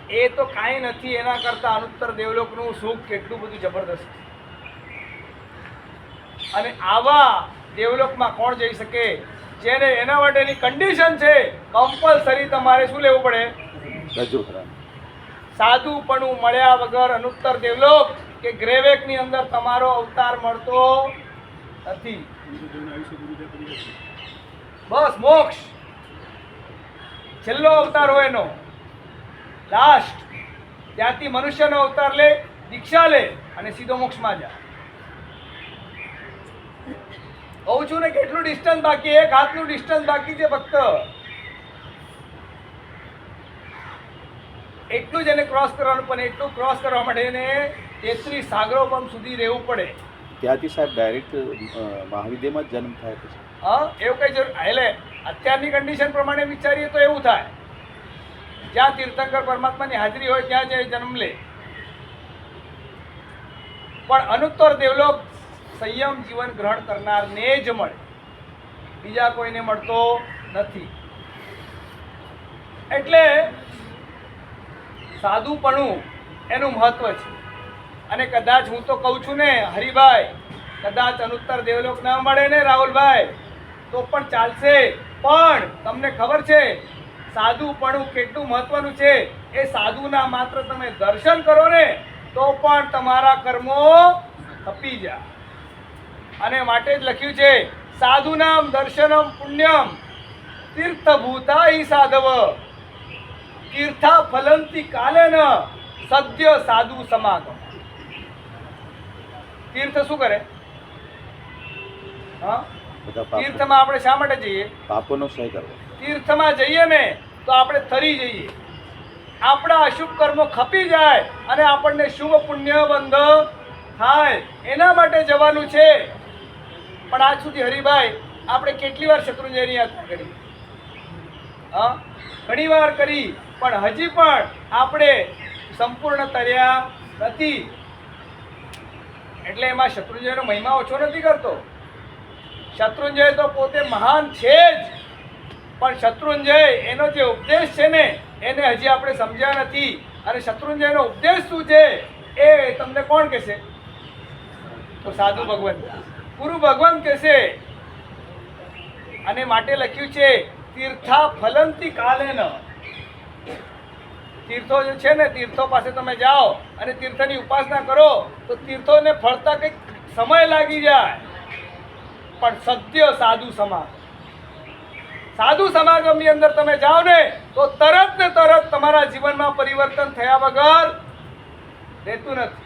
એ તો કાંઈ નથી. એના કરતાં અનુત્તર દેવલોકનું સુખ કેટલું બધું જબરદસ્ત. અને આવા દેવલોકમાં કોણ જઈ શકે? જેને એના માટેની કન્ડિશન છે, કમ્પલસરી તમારે શું લેવું પડે? સાધુપણું મળ્યા વગર અનુત્તર દેવલોક કે ગ્રેવેકની અંદર તમારો અવતાર મળતો નથી. બસ મોક્ષ છેલ્લો અવતાર હોય એનો, લાસ્ટ. ત્યાંથી મનુષ્યનો અવતાર લે, દીક્ષા લે અને સીધો મોક્ષમાં જાય. કહું છું ને કેટલું ડિસ્ટન્સ બાકી? એક હાથનું ડિસ્ટન્સ બાકી છે ફક્ત. એટલું જ એને ક્રોસ કરવાનું, પણ એટલું ક્રોસ કરવા માટે એને 33 સાગરોપમ સુધી રહેવું પડે. ત્યાંથી સાહેબ ડાયરેક્ટ મહાવિદ્યમાં જ જન્મ થાય પછી? હા, એવું કઈ જરૂર. એટલે અત્યારની કન્ડિશન પ્રમાણે વિચારીએ તો એવું થાય. જ્યાં તીર્થંકર પરમાત્માની હાજરી હોય ત્યાં જ જન્મ લે. પણ અનુત્તર દેવલોક સંયમ જીવન ગ્રહણ કરનારને જ મળે, બીજા કોઈને મળતો નથી. એટલે સાધુપણું એનું મહત્વ છે. અને કદાચ હું તો કહું છું ને હરિભાઈ, કદાચ અનુત્તર દેવલોક ના મળે ને રાહુલભાઈ તો પણ ચાલશે. પણ તમને ખબર છે સાધુપણું કેટલું મહત્વનું છે? એ સાધુના માત્ર તમે દર્શન કરો ને તો પણ તમારા કર્મો ખપી જાય. અને માટે જ લખ્યું છે, સાધુનામ દર્શનમ પુણ્યમ તીર્થભૂતા હિ સાધવ તીર્થા ફલંતી કાલેન સદ્ય સાધુ સમાગમ. તીર્થ શું કરે? હા, તીર્થમાં આપણે શા માટે જઈએ? પાપોનો ક્ષય કરવો. તીર્થમાં જઈએ ને તો આપણે તરી જઈએ, આપણા અશુભ કર્મો ખપી જાય અને આપણને શુભ પુણ્ય બંધ થાય. એના માટે જવાનું છે. પણ આજ સુધી હરિભાઈ આપણે કેટલી વાર શત્રુંજયની યાત્રા કરી? હા, ઘણી વાર કરી, પણ હજી પણ આપણે સંપૂર્ણ તર્યા નથી. એટલે એમાં શત્રુંજયનો મહિમા ઓછો નથી કરતો. શત્રુંજય તો પોતે મહાન છે જ, પણ શત્રુંજય એનો જે ઉપદેશ છે ને એને હજી આપણે સમજ્યા નથી. અને શત્રુંજયનો ઉપદેશ શું છે એ તમને કોણ કહેશે? તો સાધુ ભગવંત, ગુરુ ભગવાન કહેશે. અને માટે લખ્યું છે તીર્થા ફલંતી કાલેન. તીર્થો જે છે ને, તીર્થો પાસે તમે જાઓ અને તીર્થની ઉપાસના કરો તો તીર્થોને ફળતા કંઈક સમય લાગી જાય, પણ સત્ય સાધુ સમાગમની અંદર તમે જાઓ ને તો તરત ને તરત તમારા જીવનમાં પરિવર્તન થયા વગર રહેતું નથી.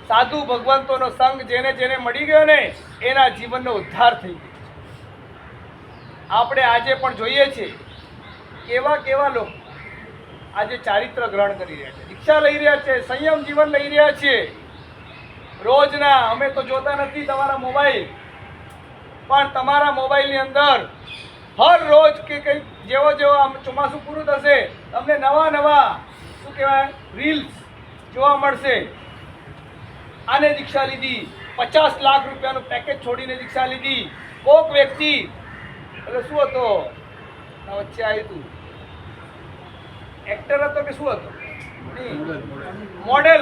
સાધુ ભગવંતોનો સંગ જેને જેને મળી ગયો ને એના જીવનનો ઉદ્ધાર થઈ ગયો. આપણે આજે પણ જોઈએ છીએ કેવા કેવા લોકો આજે ચારિત્ર ગ્રહણ કરી રહ્યા છે, દીક્ષા લઈ રહ્યા છે, સંયમ જીવન લઈ રહ્યા છે. રોજના અમે તો જોતા નથી તમારા મોબાઈલ, પણ તમારા મોબાઈલની અંદર હર રોજ કે કંઈક જેવો આમ ચોમાસું પૂરું થશે તમને નવા શું કહેવાય રીલ્સ જોવા મળશે. આને દીક્ષા લીધી, 50 લાખ રૂપિયાનું પેકેજ છોડીને દીક્ષા લીધી. કોક વ્યક્તિ એટલે શું હતો વચ્ચે આવ્યું હતું, એક્ટર હતો કે શું હતો, મોડેલ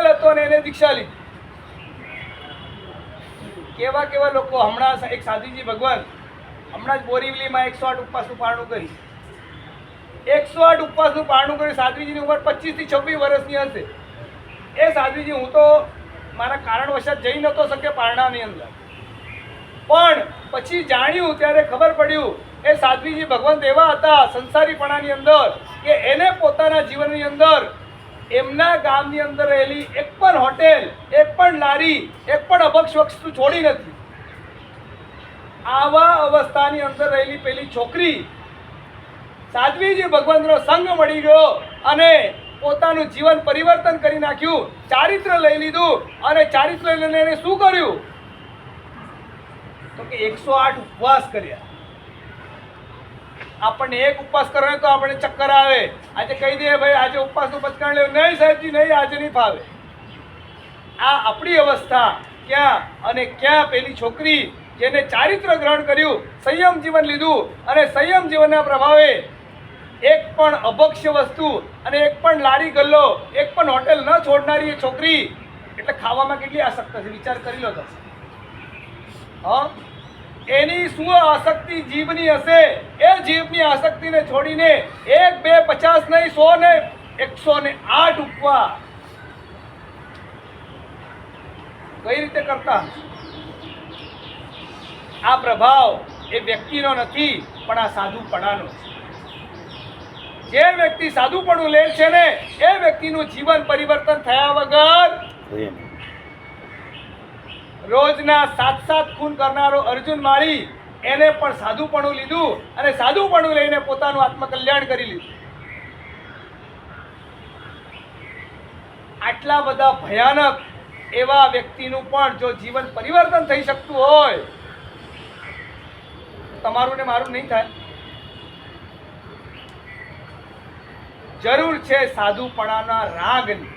હતો ને એને દીક્ષા લીધી. કેવા લોકો. હમણાં એક સાધુજી ભગવાન હમણાં જ બોરીવલીમાં 108 ઉપવાસનું પારણું કરી. 108 ઉપવાસનું પારણું કરી. સાધુજીની ઉંમર 25 થી 26 વર્ષની હશે. એ સાધુજી, હું તો મારા કારણવશાત જઈ નહોતો શક્યો પારણાની અંદર, પણ પછી જાણ્યું ત્યારે ખબર પડ્યું એ સાધ્વીજી ભગવંત એવા હતા સંસારીપણાની અંદર કે એને પોતાના જીવનની અંદર એમના ગામની અંદર રહેલી એક પણ હોટેલ, એક પણ લારી, એક પણ અભક્ષ વસ્તુ છોડી નથી. આવા અવસ્થાની અંદર રહેલી પેલી છોકરી સાધ્વીજી ભગવંતનો સંગ મળી ગયો અને પોતાનું જીવન પરિવર્તન કરી નાખ્યું. ચારિત્ર લઈ લીધું અને ચારિત્ર લઈને એને શું કર્યું તો કે 108 ઉપવાસ કર્યા. આપણને એક ઉપવાસ કરવાનો તો આપણે ચક્કર આવે. આજે કહી દઈએ ભાઈ આજે ઉપવાસનું પચકાણ લેવું, નહીં સાહેબજી નહીં, આજે નહીં ફાવે. આ આપણી અવસ્થા ક્યાં અને ક્યાં પેલી છોકરી જેને ચારિત્ર ગ્રહણ કર્યું, સંયમ જીવન લીધું અને સંયમ જીવનના પ્રભાવે એક પણ અભક્ષ્ય વસ્તુ અને એક પણ લારી ગલ્લો, એક પણ હોટેલ ન છોડનારી એ છોકરી એટલે ખાવામાં કેટલી આસક્ત છે વિચાર કરી લો તમે. એની શું આસક્તિ જીભની હશે? એ જીભની આસક્તિને છોડીને 1, 2, 50 નહીં, 100 ને 108 ઉપવાસ કઈ રીતે કરતા? આ પ્રભાવ એ વ્યક્તિનો નથી પણ આ સાધુપણાનો છે. જે વ્યક્તિ સાધુપણું લે છે ને એ વ્યક્તિનું જીવન પરિવર્તન થયા વગર રોજના 7 ખૂન કરનારો અર્જુન માળી એને પણ સાધુપણું લીધું અને સાધુપણું લઈને પોતાનું આત્મકલ્યાણ કરી લીધું. આટલા બધા ભયાનક એવા વ્યક્તિનું પણ જો જીવન પરિવર્તન થઈ શકતું હોય તમારું ને મારું નહીં થાય? જરૂર છે સાધુપણાના રાગની.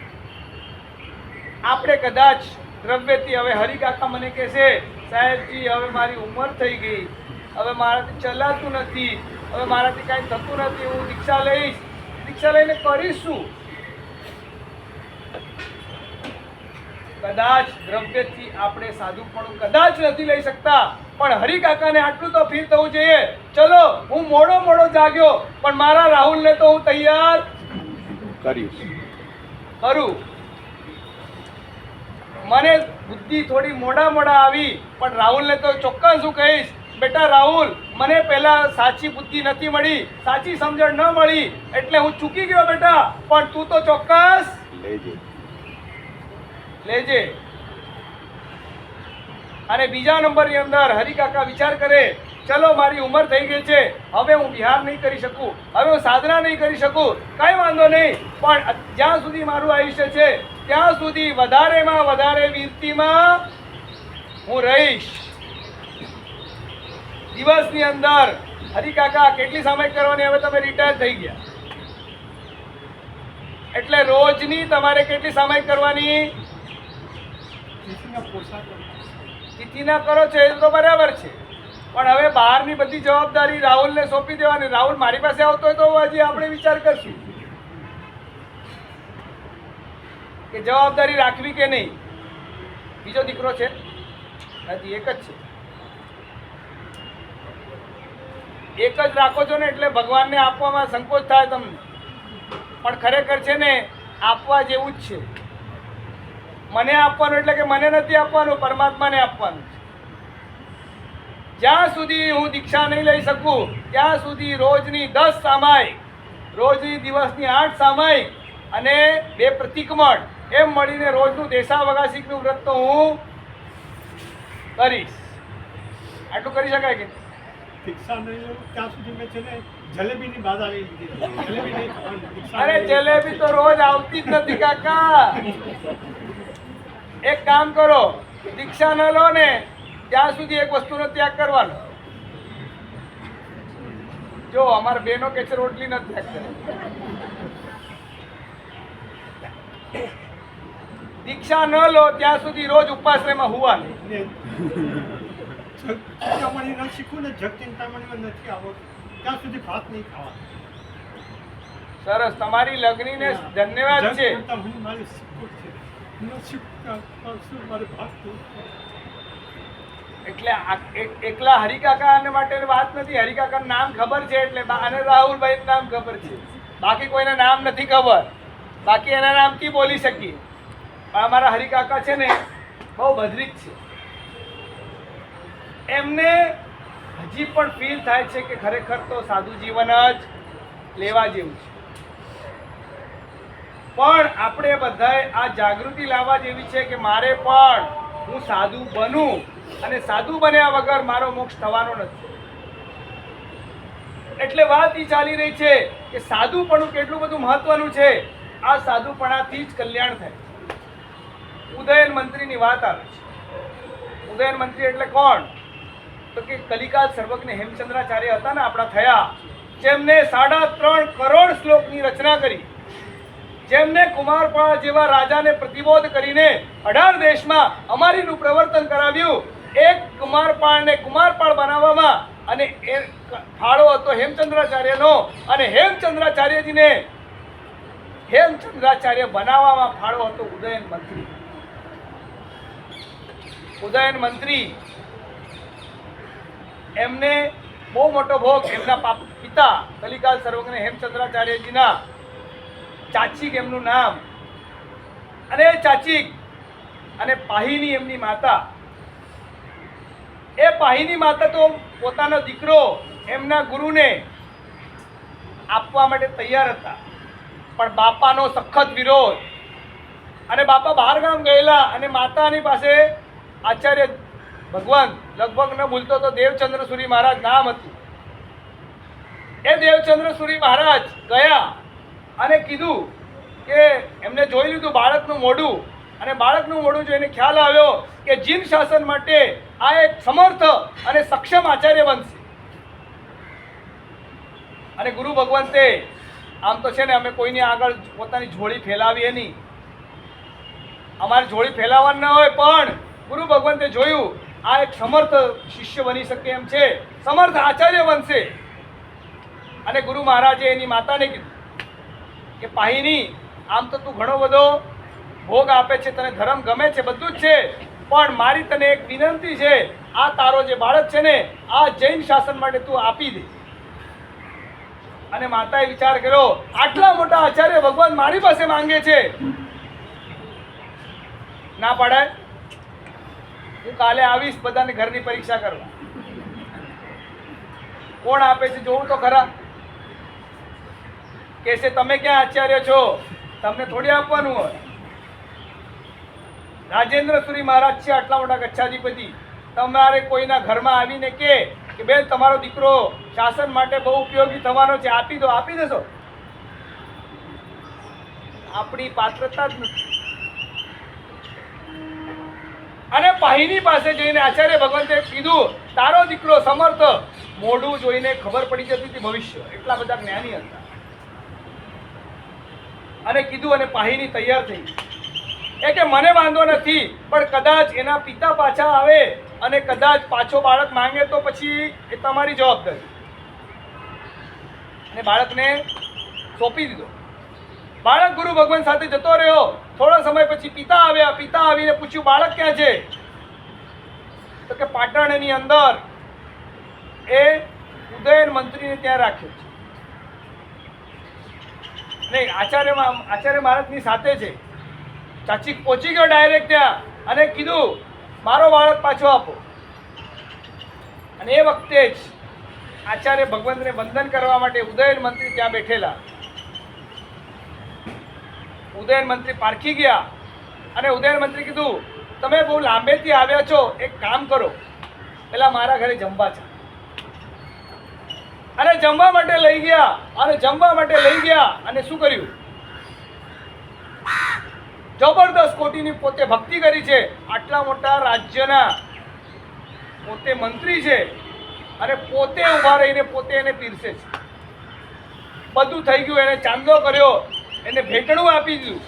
આપણે કદાચ દ્રવ્યથી હવે હરિકાકા મને કહેશે સાહેબજી હવે મારી ઉંમર થઈ ગઈ, હવે મારાથી ચલાતું નથી, હવે મારાથી કાંઈ થતું નથી, હું દીક્ષા લઈશ. દીક્ષા લઈને કરીશું. કદાચ દ્રવ્યથી આપણે સાધુપણું કદાચ નથી લઈ શકતા, પણ હરિકાકાને આટલું તો ફીલ થવું જોઈએ, ચલો હું મોડો જાગ્યો પણ મારા રાહુલને તો હું તૈયાર કરું. મને બુદ્ધિ થોડી મોડા આવી પણ રાહુલને તો ચોક્કસ હું કહીશ, બેટા રાહુલ મને પહેલા સાચી બુદ્ધિ નથી મળી, સાચી સમજણ ન મળી એટલે હું ચૂકી ગયો બેટા, પણ તું તો ચોક્કસ લેજે. અને બીજા નંબરની અંદર હરિકાકા વિચાર કરે, ચલો મારી ઉંમર થઈ ગઈ છે, હવે હું વિહાર નહીં કરી શકું, હવે હું સાધના નહીં કરી શકું, કાંઈ વાંધો નહીં, પણ જ્યાં સુધી મારું આયુષ્ય છે ત્યાં સુધી વધારેમાં વધારે વીરતીમાં હું રહીશ. દિવસની અંદર હરિકાકા કેટલી સમય કરવાની, હવે તમે રિટાયર થઈ ગયા એટલે રોજની તમારે કેટલી સામાયિક કરવાની? તિથિના કરો છો એ તો બરાબર છે, પણ હવે બહારની બધી જવાબદારી રાહુલને સોંપી દેવાની. રાહુલ મારી પાસે આવતો હોય તો હજી આપણે વિચાર કરશું કે જવાબદારી રાખવી કે નહીં. બીજો દીકરો છે? નથી, એક જ છે. એક જ રાખો છો ને એટલે ભગવાનને આપવામાં સંકોચ થાય તમને, પણ ખરેખર છે ને આપવા જેવું જ છે. મને આપવાનું એટલે કે મને નથી આપવાનું, પરમાત્માને આપવાનું છે. જ્યાં સુધી હું દીક્ષા નહીં લઈ શકું ત્યાં સુધી રોજની 10 સામાયિક, રોજની દિવસની 8 સામાયિક અને 2 પ્રતિક્રમણ એમ મળીને રોજનું દેશા વગાસીકનું વ્રત તો હું કરીશ. આટલું કરી શકાય કે દીક્ષા નહીં લઉં ત્યાં સુધી મેં છે ને જલેબીની બાધા લઈ લીધી. જલેબી નહીં ખાવાની. દીક્ષા અરે નહીં લઉં. જલેબી તો રોજ આવતી જ નથી કાકા. એક કામ કરો, દીક્ષા ન લો ને ત્યાં સુધી એક વસ્તુનો ત્યાગ કરવાનો. જો અમારા બેનો કે છે રોટલી નથી ત્યાગ કરે. દીક્ષા ન લો ત્યાં સુધી રોજ ઉપાશ્રયમાં હુવાનું. ને ચિંતામણી ન શીખું ને જગ ચિંતામણીમાં નથી આવડતું ત્યાં સુધી ભાત નહીં ખાવા. સરસ, તમારી લગ્નીને ધન્યવાદ જગ છે. ચિંતામણી મારી શીખવું છે. ન શીખતા શું મારે ભાત નહીં ખાવા. એટલે એકલા હરિકાકા માટે વાત નથી. હરિકાકાનું નામ ખબર છે એટલે અને રાહુલભાઈ નામ ખબર છે, બાકી કોઈને નામ નથી ખબર. બાકી એના નામથી બોલી શકીએ, પણ અમારા હરિકાકા છે ને બહુ બદરીક છે. એમને હજી પણ ફીલ થાય છે કે ખરેખર તો સાદું જીવન જ લેવા જેવું છે. પણ આપણે બધાએ આ જાગૃતિ લાવવા જેવી છે કે મારે પણ હું સાધુ બનું, અને સાધુ બન્યા વગર મારો મોક્ષ થવાનો નથી. એટલે વાત એ ચાલી રહી છે કે સાધુપણું કેટલું બધું મહત્વનું છે. આ સાધુપણાથી જ કલ્યાણ થાય. ઉદયન મંત્રીની વાત આવે છે. ઉદયન મંત્રી એટલે કોણ? તો કે કલિકાલ સર્વજ્ઞ હેમચંદ્રાચાર્ય હતા ને આપણા થયા, જેમને 3.5 કરોડ શ્લોકની રચના કરી, જેમને કુમારપાળ જેવા રાજાને પ્રતિબોધ કરીને 18 દેશમાં અમારીનું પ્રવર્તન કરાવ્યું. એક કુમારપાળને કુમારપાળ બનાવવામાં અને એ ફાળો હતો હેમચંદ્રાચાર્યનો, અને હેમચંદ્રાચાર્યજીને હેમચંદ્રાચાર્ય બનાવવામાં ફાળો હતો ઉદયન મંત્રી. ઉદયન મંત્રી એમને બહુ મોટો ભોગ એમના પિતા કલિકાલ સર્વજ્ઞ હેમચંદ્રાચાર્યજીના ચાચીક એમનું નામ, અને ચાચીક અને પાહીની એમની માતા. એ પાહીની માતા તો પોતાનો દીકરો એમના ગુરુને આપવા માટે તૈયાર હતા, પણ બાપાનો સખત વિરોધ. અને બાપા બહાર ગામ ગયેલા અને માતાની પાસે આચાર્ય ભગવાન, લગભગ ન ભૂલતો તો દેવચંદ્ર સુરી મહારાજ નામ હતું. એ દેવચંદ્ર સુરી મહારાજ ગયા અને કીધું કે એમને જોઈ લીધું બાળકનું મોઢું, અને બાળકનું મોઢું જોઈને ખ્યાલ આવ્યો કે જીન શાસન માટે આ એક સમર્થ અને સક્ષમ આચાર્ય બનશે. અને ગુરુ ભગવંતે, આમ તો છે ને અમે કોઈની આગળ પોતાની ઝોળી ફેલાવીએ નહીં, અમારે ઝોળી ફેલાવવાની ન હોય, પણ ગુરુ ભગવંતે જોયું આ એક સમર્થ શિષ્ય બની શકે એમ છે, સમર્થ આચાર્ય બનશે. અને ગુરુ મહારાજે એની માતાને કીધું કે પાહીની, આમ તો તું ઘણો બધો ભોગ આપે છે, તને ધર્મ ગમે છે, બધું જ છે, પણ મારી તને એક વિનંતી છે, આ તારો જે બાળક છે ને આ જૈન શાસન માટે તું આપી દે. અને માતાએ વિચાર કર્યો, આટલા મોટા આચાર્ય ભગવાન મારી પાસે માંગે છે, ના પડાય. હું કાલે આવીશ બધાને ઘરની પરીક્ષા કરવા, કોણ આપે છે જોવું તો ખરા. કહેશે તમે ક્યાં આચાર્ય છો, તમને થોડી આપવાનું હોય. રાજેન્દ્ર સુરી મહારાજ છે આટલા મોટા ગચ્છાધિપતિ, તમારે કોઈના ઘરમાં આવીને કે બેન તમારો દીકરો શાસન માટે બહુ ઉપયોગી થવાનો છે, આપી દો, આપી દેશો? આપણી પાત્રતા જ નથી. અને પાહીની પાસે જઈને આચાર્ય ભગવંતે કીધું તારો દીકરો સમર્થ. મોઢું જોઈને ખબર પડી જતી હતી ભવિષ્ય, એટલા બધા જ્ઞાની હતા. અને કીધું અને પાહીની તૈયાર થઈ. એ કે મને વાંધો નથી, પણ કદાચ એના પિતા પાછા આવે અને કદાચ પાછો બાળક માંગે તો પછી એ તમારી જવાબદારી. અને બાળકને સોંપી દીધો. બાળક ગુરુ ભગવાન સાથે જતો રહ્યો. થોડા સમય પછી પિતા આવ્યા. પિતા આવીને પૂછ્યું, બાળક ક્યાં છે? તો કે પાટણની અંદર એ ઉદયન મંત્રીને ત્યાં રાખ્યો છે. નહીં, આચાર્ય મહારાજની સાથે છે. ચાચીક પહોંચી ગયો ડાયરેક્ટ ત્યાં અને કીધું, મારો બાળક પાછો આપો. અને એ વખતે જ આચાર્ય ભગવંતને વંદન કરવા માટે ઉદયન મંત્રી ત્યાં બેઠેલા. ઉદયન મંત્રી પારખી ગયા અને ઉદયન મંત્રી કીધું, તમે બહુ લાંબેથી આવ્યા છો, એક કામ કરો, પેલા મારા ઘરે જમવા છે. અને જમવા માટે લઈ ગયા. અને શું કર્યું? જબરદસ્ત કોટીની પોતે ભક્તિ કરી છે. આટલા મોટા રાજ્યના પોતે મંત્રી છે અને પોતે ઊભા રહીને પોતે એને પીરસે છે. બધું થઈ ગયું. એને ચાંદલો કર્યો, એને ભેટણું આપી દીધું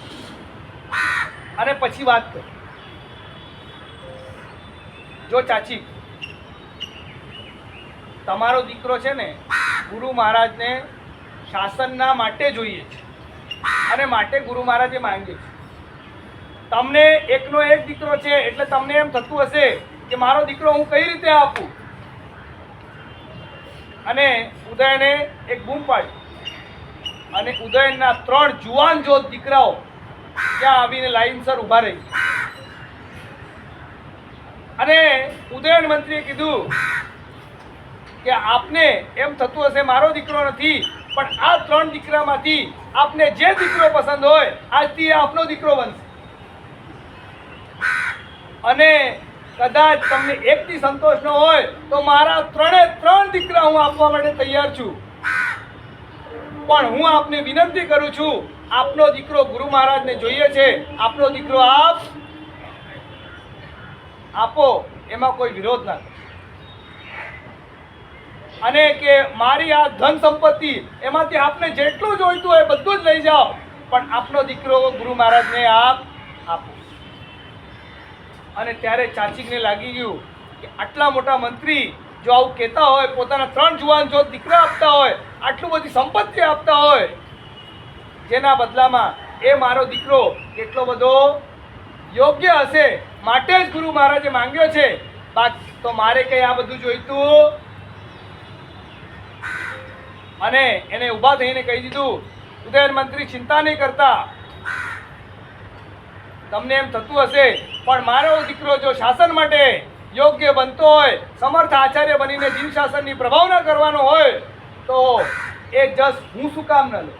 અને પછી વાત કરી, જો ચાચી, તમારો દીકરો છે ને ગુરુ મહારાજને શાસનના માટે જોઈએ છે અને માટે ગુરુ મહારાજે માંગે છે. તમને એકનો એક દીકરો છે એટલે તમને એમ થતું હશે કે મારો દીકરો હું કઈ રીતે આપું. અને ઉદયને એક બૂમ પાડી અને ઉદયનના 3 જુવાન જોત દીકરાઓ ત્યાં આવીને લાઈનસર ઊભા રહી. અને ઉદયન મંત્રીએ કીધું કે આપને એમ થતું હશે મારો દીકરો નથી, પણ આ 3 દીકરામાંથી આપને જે દીકરો પસંદ હોય આજથી આપનો દીકરો બનશે. અને કદાચ તમને એકથી સંતોષ ન હોય તો મારા 3 દીકરા હું આપવા માટે તૈયાર છું. પણ હું આપને વિનંતી કરું છું, આપનો દીકરો ગુરુ મહારાજને જોઈએ છે, આપનો દીકરો આપો, એમાં કોઈ વિરોધ ના કરે. અને કે મારી આ ધન સંપત્તિ એમાંથી આપને જેટલું જોઈતું હોય બધું જ લઈ જાઓ, પણ આપનો દીકરો ગુરુ મહારાજને આપો. અને ત્યારે ચાચીને લાગી ગયું કે આટલા મોટા મંત્રી જો આવું કહેતા હોય, પોતાના 3 જુવાન જો દીકરા આપતા હોય, આટલું બધી સંપત્તિ આપતા હોય, જેના બદલામાં એ મારો દીકરો કેટલો બધો યોગ્ય હશે, માટે જ ગુરુ મહારાજે માંગ્યો છે, બાકી તો મારે કઈ આ બધું જોઈતું. અને એને ઊભા થઈને કહી દીધું, ઉદયન મંત્રી ચિંતા નહીં કરતા, તમને એમ થતું હશે પણ મારો દીકરો જો શાસન માટે યોગ્ય બનતો હોય, સમર્થ આચાર્ય બનીને જીવ શાસનની પ્રભાવના કરવાનો હોય તો એ જસ હું શું કામ ન લઉં.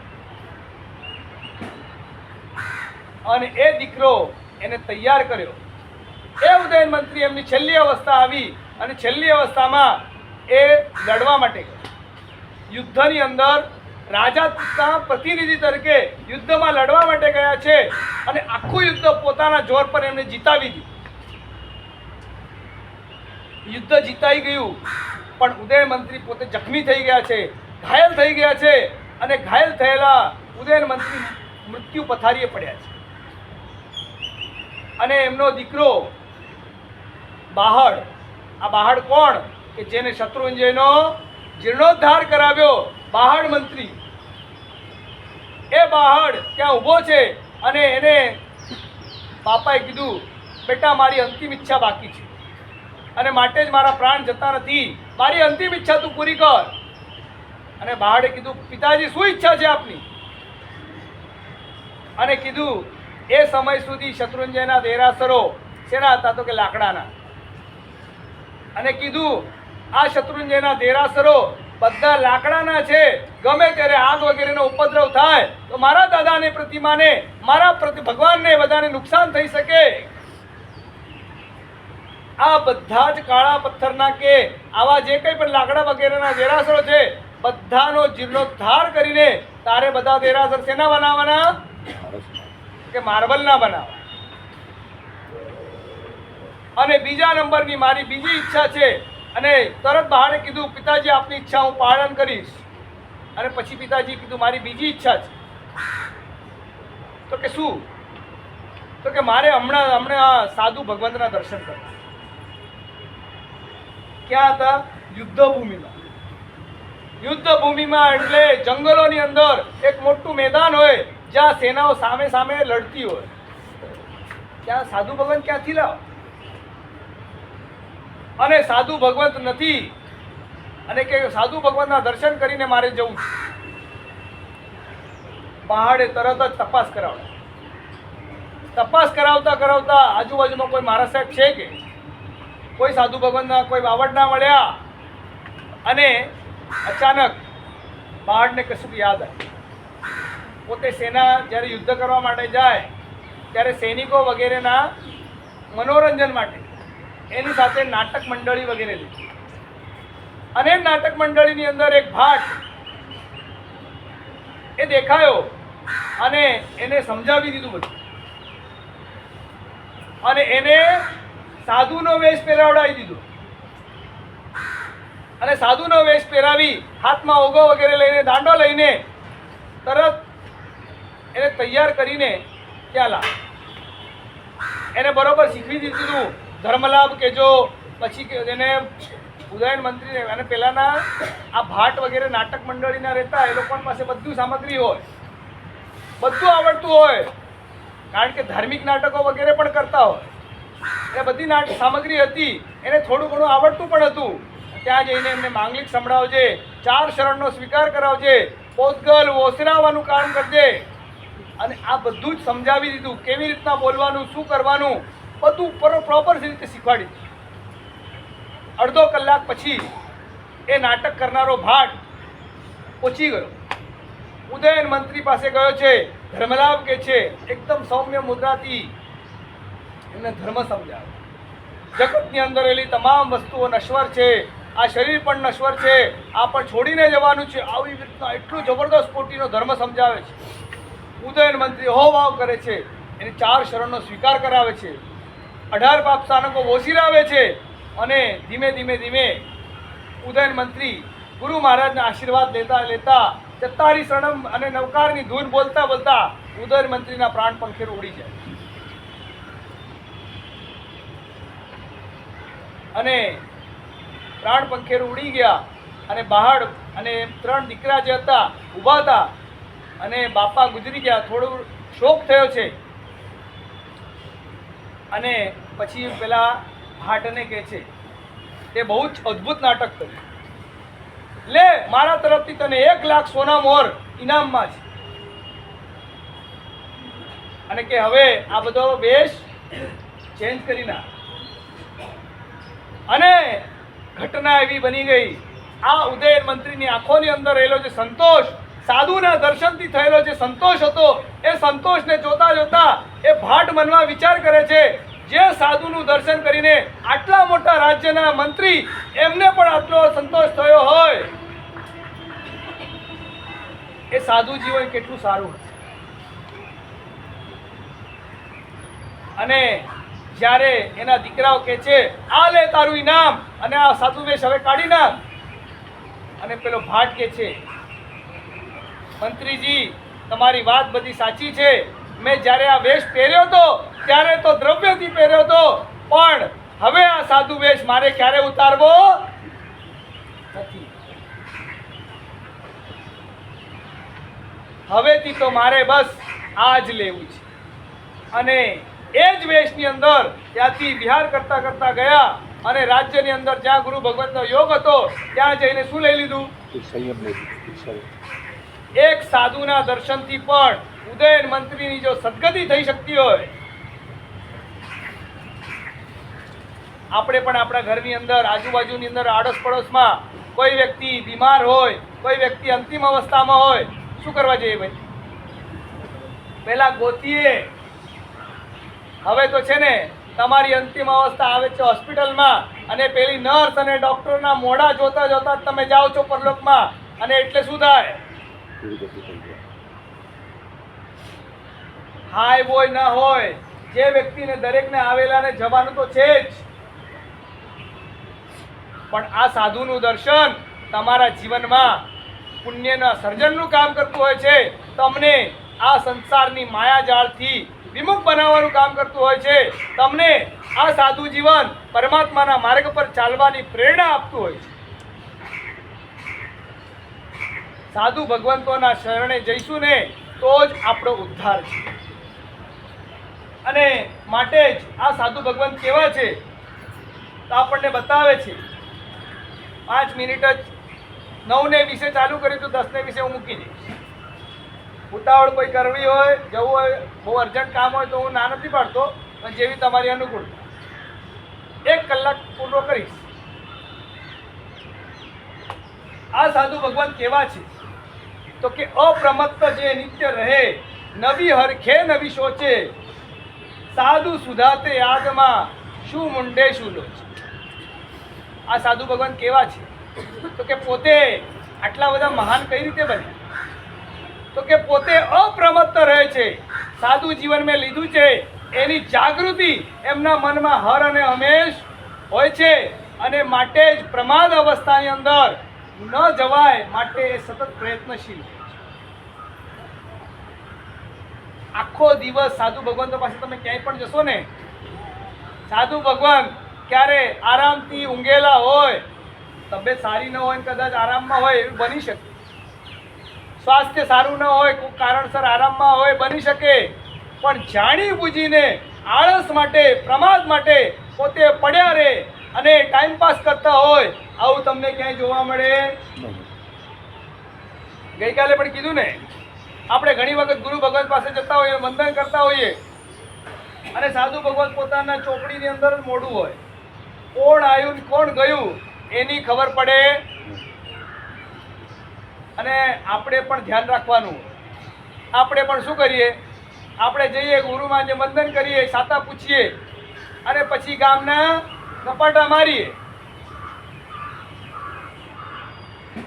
અને એ દીકરો એને તૈયાર કર્યો. એ ઉદયન મંત્રી એમની છેલ્લી અવસ્થા આવી અને છેલ્લી અવસ્થામાં એ લડવા માટે ગયો. યુદ્ધની અંદર રાજાના પ્રતિનિધિ તરીકે યુદ્ધમાં લડવા માટે ગયા છે અને આખું યુદ્ધ પોતાના જોર પર એમને જીતાવી દીધું. યુદ્ધ જીતાઈ ગયું, પણ ઉદયન મંત્રી પોતે જખમી થઈ ગયા છે, ઘાયલ થઈ ગયા છે અને ઘાયલ થયેલા ઉદયન મંત્રી મૃત્યુ પથારીએ પડ્યા છે. અને એમનો દીકરો બાહડ, આ બાહડ કોણ કે જેને શત્રુંજયનો જીર્ણોદ્ધાર કરાવ્યો, બાહડ મંત્રી, એ બાહડ ત્યાં ઊભો છે અને એને બાપાએ કીધું, બેટા મારી અંતિમ ઈચ્છા બાકી છે અને માટે જ મારા પ્રાણ જતા નથી, મારી અંતિમ ઈચ્છા તું પૂરી કર. અને બાહડે કીધું, પિતાજી શું ઈચ્છા છે આપની? અને કીધું, એ સમય સુધી શત્રુંજયના દેરાસરો શેના હતા તો કે લાકડાના. અને કીધું, આ શત્રુંજયના દેરાસરો બધા લાકડાના છે, ગમે ત્યારે આગ વગેરેનો ઉપદ્રવ થાય તો મારા દાદાને પ્રતિમાને, મારા ભગવાનને બધાને નુકસાન થઈ શકે. આ બધા જ કાળા પથ્થરના કે આવા જે કંઈ પણ લાકડા વગેરેના દેરાસરો છે બધાનો જીર્ણોદ્ધાર કરીને તારે બધા દેરાસર શેના બનાવવાના કે માર્બલના બનાવવા. અને બીજા નંબરની મારી બીજી ઈચ્છા છે. અને તરત બહારે કીધું, પિતાજી આપની ઈચ્છા હું પાલન કરીશ. અને પછી પિતાજી કીધું, મારી બીજી ઈચ્છા છે તો કે શું? તો કે મારે હમણાં આ સાધુ ભગવંતના દર્શન કરવા. ક્યાં હતા? યુદ્ધભૂમિમાં. યુદ્ધભૂમિમાં એટલે જંગલોની અંદર એક મોટું મેદાન હોય જ્યાં સેનાઓ સામે સામે લડતી હોય. ત્યાં સાધુ ભગવંત ક્યાંથી લાવ? અને સાધુ ભગવંત નથી અને કે સાધુ ભગવંતના દર્શન કરીને મારે જવું છે. પહાડે તરત જ તપાસ કરાવડા. તપાસ કરાવતા કરાવતા આજુબાજુમાં કોઈ મહારાજ સાહેબ છે કે કોઈ સાધુ ભગવંતના કોઈ બાવળ ના મળ્યા. અને અચાનક પહાડને કશું યાદ આવ્યું. પોતે સેના જ્યારે યુદ્ધ કરવા માટે જાય ત્યારે સૈનિકો વગેરેના મનોરંજન માટે એની સાથે નાટક મંડળી વગેરે લીધી. અને નાટક મંડળીની અંદર એક ભાટ એ દેખાયો અને એને સમજાવી દીધું બધું. અને એને સાધુનો વેશ પહેરાવડાવી દીધો. અને સાધુનો વેશ પહેરાવી હાથમાં ઓગો વગેરે લઈને દાંડો લઈને તરત એને તૈયાર કરીને ત્યાં લાવ. એને બરોબર શીખવી દીધું ધર્મલાભ કહેજો. પછી એને ઉદયન મંત્રીને અને પહેલાંના આ ભાટ વગેરે નાટક મંડળીના રહેતા એ લોકો પાસે બધું સામગ્રી હોય, બધું આવડતું હોય. કારણ કે ધાર્મિક નાટકો વગેરે પણ કરતા હોય. એ બધી સામગ્રી હતી. એને થોડું ઘણું આવડતું પણ હતું. ત્યાં જઈને એમને માંગલિક સંભળાવજે, 4 શરણનો સ્વીકાર કરાવજે, પોતગલ ઓસરાવવાનું કામ કરજે. અને આ બધું જ સમજાવી દીધું. કેવી રીતના બોલવાનું, શું કરવાનું, બધું પ્રોપર રીતે શીખવાડી દીધું. અડધો કલાક પછી એ નાટક કરનારો ભાટ પહોંચી ગયો. ઉદયન મંત્રી પાસે ગયો છે. ધર્મલાભ કે છે એકદમ સૌમ્ય મુદ્રાથી એમને ધર્મ સમજાવે. જગતની અંદર રહેલી તમામ વસ્તુઓ નશ્વર છે. આ શરીર પણ નશ્વર છે. આ પણ છોડીને જવાનું છે. આવી રીતના એટલું જબરદસ્ત કોટીનો ધર્મ સમજાવે છે. ઉદયન મંત્રી હો વાવ કરે છે. એની 4 શરણનો સ્વીકાર કરાવે છે. 18 પાપ સ્થાનકો ઓસીરાવે છે. અને ધીમે ધીમે ધીમે ઉદયન મંત્રી ગુરુ મહારાજના આશીર્વાદ લેતા લેતા 44 શરણમ અને નવકારની ધૂન બોલતા બોલતા ઉદયન મંત્રીના પ્રાણ પંખેર ઉડી જાય. અને પ્રાણ પંખેર ઉડી ગયા. અને બહાર અને 3 દીકરા જે હતા ઊભા હતા. અને બાપા ગુજરી ગયા. થોડો શોક થયો છે. અને પછી પેલા ભાટને કહે છે તે બહુ જ અદ્ભુત નાટક કર્યું. લે મારા તરફથી તને 1 લાખ સોના મોહર ઇનામમાં છે. અને કે હવે આ બધો વેશ ચેન્જ કરી નાખ. અને ઘટના એવી બની ગઈ. આ ઉદયન મંત્રીની આંખોની અંદર રહેલો જે સંતોષ, સાધુના દર્શનથી થયેલો જે સંતોષ હતો, એ સંતોષને જોતા જોતા એ ભાટ મનમાં વિચાર કરે છે જે સાધુનું દર્શન કરીને આટલા મોટા રાજ્યના મંત્રી એમને પણ આટલો સંતોષ થયો હોય, એ સાધુ જીવન કેટલું સારું હશે. અને જ્યારે એના દીકરાઓ કહે છે આ લે તારું ઇનામ અને આ સાધુ વેશ હવે કાઢી નાખ. અને પેલો ભાટ કહે છે મંત્રીજી તમારી વાત બધી સાચી છે. મેં જ્યારે આ વેશ પહેર્યો હતો ત્યારે તો દ્રવ્યથી પહેર્યો હતો, પણ હવે આ સાધુ વેશ મારે ક્યારે ઉતારવો નથી. હવેથી તો મારે બસ આ જ લેવું છે. અને એ જ વેશની અંદર ત્યાંથી વિહાર કરતા કરતા ગયા. અને રાજ્યની અંદર જ્યાં ગુરુ ભગવતનો યોગ હતો ત્યાં જઈને શું લઈ લીધું? એક સાધુના દર્શનથી પણ ઉદયન મંત્રીની જો સદગતિ થઈ શકતી હોય, આપણે પણ આપણા ઘરની અંદર આજુબાજુની અંદર આડોશ પડોશમાં કોઈ વ્યક્તિ બીમાર હોય, કોઈ વ્યક્તિ અંતિમ અવસ્થામાં હોય, શું કરવા જોઈએ ભાઈ? પહેલા ગોતીએ. હવે તો છે ને તમારી અંતિમ અવસ્થા આવે છે હોસ્પિટલમાં અને પેલી નર્સ અને ડોક્ટરના મોઢા જોતા જોતા તમે જાઓ છો પરલોકમાં. અને એટલે શું થાય? હાય હોય ના હોય, જે વ્યક્તિને દરેકને આવેલાને જવાનું તો છે જ, પણ આ સાધુનું દર્શન તમારા જીવનમાં પુણ્યના સર્જનનું કામ કરતું હોય છે. તમને આ સંસારની માયાજાળથી વિમુખ બનાવવાનું કામ કરતું હોય છે. તમને આ સાધુ જીવન પરમાત્માના માર્ગ પર ચાલવાની પ્રેરણા આપતું હોય છે. સાધુ ભગવંતોના શરણે જઈશું ને તો જ આપણો ઉદ્ધાર છે. અને માટે જ આ સાધુ ભગવંત કેવા છે તો આપણને બતાવે છે. 5 મિનિટ જ 9:20 ચાલુ કર્યું તો 10:20 હું મૂકી દઈશ. ઉતાવળ કોઈ કરવી હોય, જવું હોય, બહુ અર્જન્ટ કામ હોય તો હું ના નથી પાડતો, પણ જેવી તમારી અનુકૂળતા 1 કલાક પૂરો કરીશ. આ સાધુ ભગવાન કેવા છે તો કે અપ્રમત્ત જે નિત્ય રહે, નવી હરખે નવી સોચે, સાધુ સુધાતે યાદમાં શું મુંડે શું લો છે. આ સાધુ ભગવાન કેવા છે તો કે પોતે આટલા બધા મહાન કઈ રીતે બન્યા તો કે પોતે અપ્રમત્ત રહે છે. સાધુ જીવન મેં લીધું છે એની જાગૃતિ એમના મનમાં હર અને હંમેશ હોય છે, અને માટે જ પ્રમાદ અવસ્થાની અંદર ન જવાય માટે એ સતત પ્રયત્નશીલ હોય છે. આખો દિવસ સાધુ ભગવાન પાસે તમે ક્યાંય પણ જશો ને, સાધુ ભગવાન ક્યારે આરામથી ઊંઘેલા હોય, તબિયત સારી ન હોય, કદાચ આરામમાં હોય, એવું બની શકે. સ્વાસ્થ્ય સારું ન હોય, કોઈ કારણસર આરામમાં હોય, બની શકે. પણ જાણી બૂજીને આળસ માટે, પ્રમાદ માટે પોતે પડ્યા રહે અને ટાઈમ પાસ કરતા હોય, આવું તમને ક્યાંય જોવા મળે. ગઈકાલે પણ કીધું ને, આપણે ઘણી વખત ગુરુ ભગવાન પાસે જતા હોઈએ, વંદન કરતા હોઈએ, અને સાધુ ભગવાન પોતાના ચોપડીની અંદર જ મોડું હોય. કોણ આવ્યું ને કોણ ગયું એની ખબર પડે. અને આપણે પણ ધ્યાન રાખવાનું. આપણે પણ શું કરીએ, આપણે જઈએ ગુરુમાને વંદન કરીએ, સાતા પૂછીએ, અને પછી ગામના કપાટા મારીએ.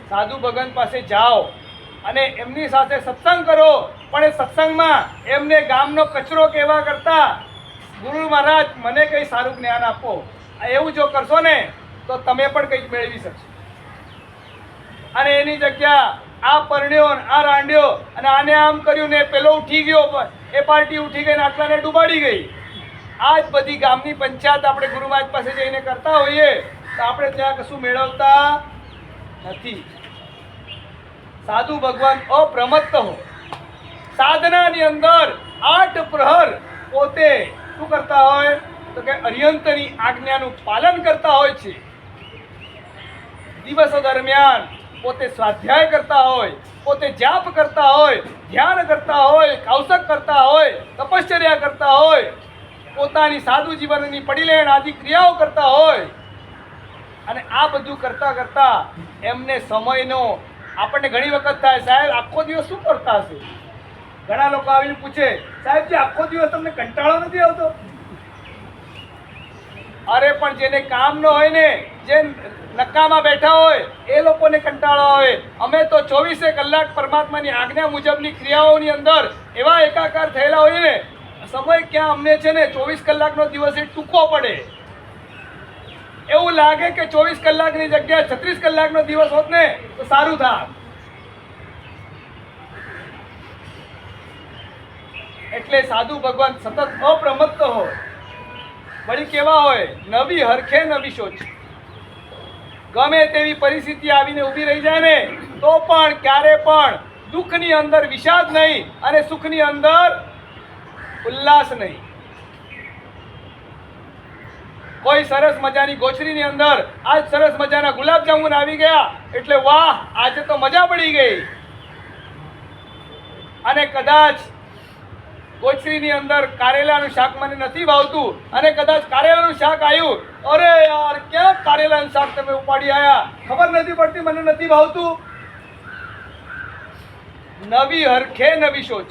સાધુ ભગવાન પાસે જાઓ અને એમની સાથે સત્સંગ કરો, પણ એ સત્સંગમાં એમને ગામનો કચરો કહેવા કરતા ગુરુ મહારાજ મને કંઈ સારું જ્ઞાન આપો, એવું જો કરશો ને તો તમે પણ કંઈક મેળવી શકશો. અને એની જગ્યા આ પરણ્યો, આ રાંડ્યો, અને આને આમ કર્યું ને પેલો ઉઠી ગયો, એ પાર્ટી ઉઠી ગઈ ને આટલાને ડૂબાડી ગઈ. આ જ બધી ગામની પંચાયત આપણે ગુરુ મહારાજ પાસે જઈને કરતા હોઈએ તો આપણે ત્યાં કશું મેળવતા નથી. સાધુ ભગવાન અપ્રમત્ત હો, સાધનાની અંદર 8 પ્રહર પોતે શું કરતા હોય તો કે અર્યંતની આજ્ઞાનું પાલન કરતા હોય છે. દિવસો દરમિયાન પોતે સ્વાધ્યાય કરતા હોય, પોતે જાપ કરતા હોય, ધ્યાન કરતા હોય, કૌશક કરતા હોય, તપશ્ચર્યા કરતા હોય, પોતાની સાધુ જીવનની પડીલેણ આદિ ક્રિયાઓ કરતા હોય. અને આ બધું કરતા કરતા એમને સમયનો આપણને ઘણી વખત થાય, સાહેબ આખો દિવસ શું કરતા હશે. ઘણા લોકો આવીને પૂછે, સાહેબજી આખો દિવસ તમને કંટાળો નથી આવતો? અરે પણ જેને કામ ન હોય ને, જે નકામાં બેઠા હોય એ લોકોને કંટાળો આવે. અમે તો 24 કલાક પરમાત્માની આજ્ઞા મુજબની ક્રિયાઓની અંદર એવા એકાકાર થયેલા હોય ને, સમય ક્યાં અમને છે ને 24 કલાકનો દિવસ એ ટૂંકો પડે. એવું લાગે કે 24 કલાકની જગ્યાએ 36 કલાકનો દિવસ હોત ને તો સારું થાત. એટલે સાધુ ભગવાન સતત અપ્રમત્ત હોય, વળી કેવા હોય, નવી હરખે નવી સોચ. ગમે તેવી પરિસ્થિતિ આવીને ઊભી રહી જાય ને તો પણ ક્યારે પણ દુઃખની અંદર વિષાદ નહીં અને સુખની અંદર ઉલ્લાસ નહીં. કોઈ સરસ મજાની ગોચરીની અંદર આજ સરસ મજાના ગુલાબજામુન આવી ગયા એટલે વાહ, આજે તો મજા પડી ગઈ. અને કદાચ ગોચરીની અંદર કારેલાનું શાક મને નથી ભાવતું, અને કદાચ કારેલાનું શાક આવ્યું, અરે યાર ક્યાં કારેલાનું શાક તમે ઉપાડી આવ્યા, ખબર નથી પડતી, મને નથી ભાવતું. નવી હરખે નવી સોચ.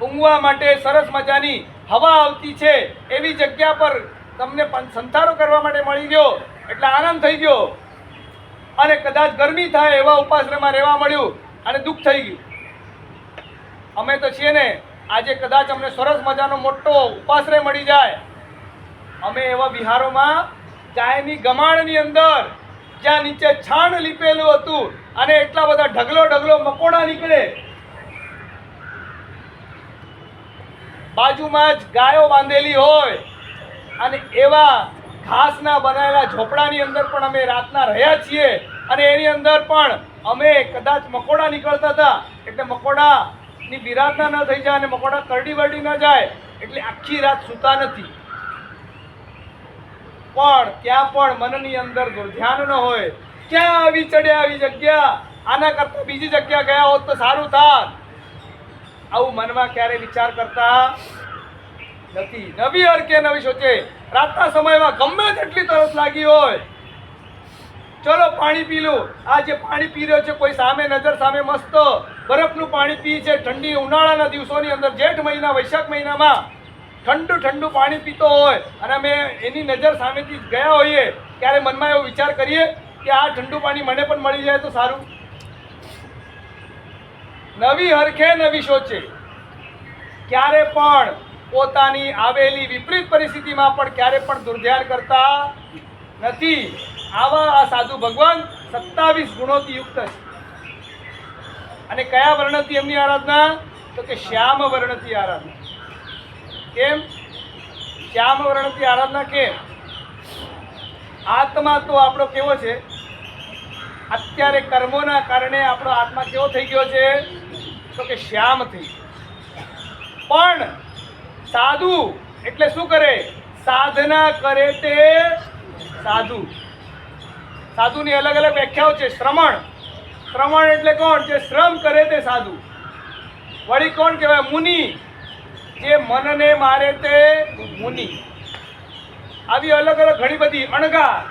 ઊંઘવા માટે સરસ મજાની હવા આવતી છે એવી જગ્યા પર તમને સંતારો કરવા માટે મળી ગયો એટલે આનંદ થઈ ગયો. અને કદાચ ગરમી થાય એવા ઉપાશ્રયમાં રહેવા મળ્યું અને દુઃખ થઈ ગયું. અમે તો છીએ ને, આજે કદાચ અમને સરસ મજાનો મોટો ઉપાશ્રય મળી જાય, અમે એવા વિહારોમાં ગાયની ગમાણની અંદર જ્યાં નીચે છાણ લીપેલું હતું અને એટલા બધા ઢગલો ઢગલો મકોડા નીકળે, બાજુમાં જ ગાયો બાંધેલી હોય અને એવા ઘાસના બનાવેલા ઝોપડાની અંદર પણ અમે રાતના રહ્યા છીએ અને એની અંદર પણ અમે કદાચ મકોડા નીકળતા હતા એટલે મકોડાની બિરાદના ન થઈ જાય અને મકોડા કરડી વરડી ન જાય એટલે આખી રાત સૂતા નથી. પણ ત્યાં પણ મનની અંદર ધ્યાન ન હોય. ક્યાં આવી ચડ્યા આવી જગ્યા, આના કરતા બીજી જગ્યા ગયા હોત તો સારું થાત, આવું મનમાં ક્યારે વિચાર કરતા નથી. નવી અરકે નવી સોચે. રાતના સમયમાં ગમે તેટલી તરસ લાગી હોય, ચલો પાણી પી લો. આ જે પાણી પી રહ્યો છે કોઈ સામે નજર સામે મસ્ત બરફનું પાણી પી છે, ઠંડી ઉનાળાના દિવસોની અંદર જેઠ મહિના વૈશાખ મહિનામાં ઠંડુ ઠંડુ પાણી પીતો હોય અને અમે એની નજર સામેથી ગયા હોઈએ ત્યારે મનમાં એવો વિચાર કરીએ કે આ ઠંડુ પાણી મને પણ મળી જાય તો સારું. નવી હરખે નવી સોચે. ક્યારે પણ પોતાની આવેલી વિપરીત પરિસ્થિતિમાં પણ ક્યારે પણ દુર્ધ્યાન કરતા નથી. આવા આ સાધુ ભગવાન 27 ગુણોથી યુક્ત છે. અને કયા વર્ણથી એમની આરાધના? તો કે શ્યામ વર્ણથી આરાધના. કેમ શ્યામ વર્ણથી આરાધના? કેમ? આત્મા તો આપણો કેવો છે? અત્યારે કર્મોના કારણે આપણો આત્મા કેવો થઈ ગયો છે? તો કે શ્યામ થઈ. પણ સાધુ એટલે શું કરે? સાધના કરે તે સાધુ. સાધુની અલગ અલગ વ્યાખ્યાઓ છે. શ્રમણ. શ્રમણ એટલે કોણ? જે શ્રમ કરે તે સાધુ. વળી કોણ કહેવાય? મુનિ. જે મનને મારે તે મુનિ. આવી અલગ અલગ ઘણી બધી. અણગાર.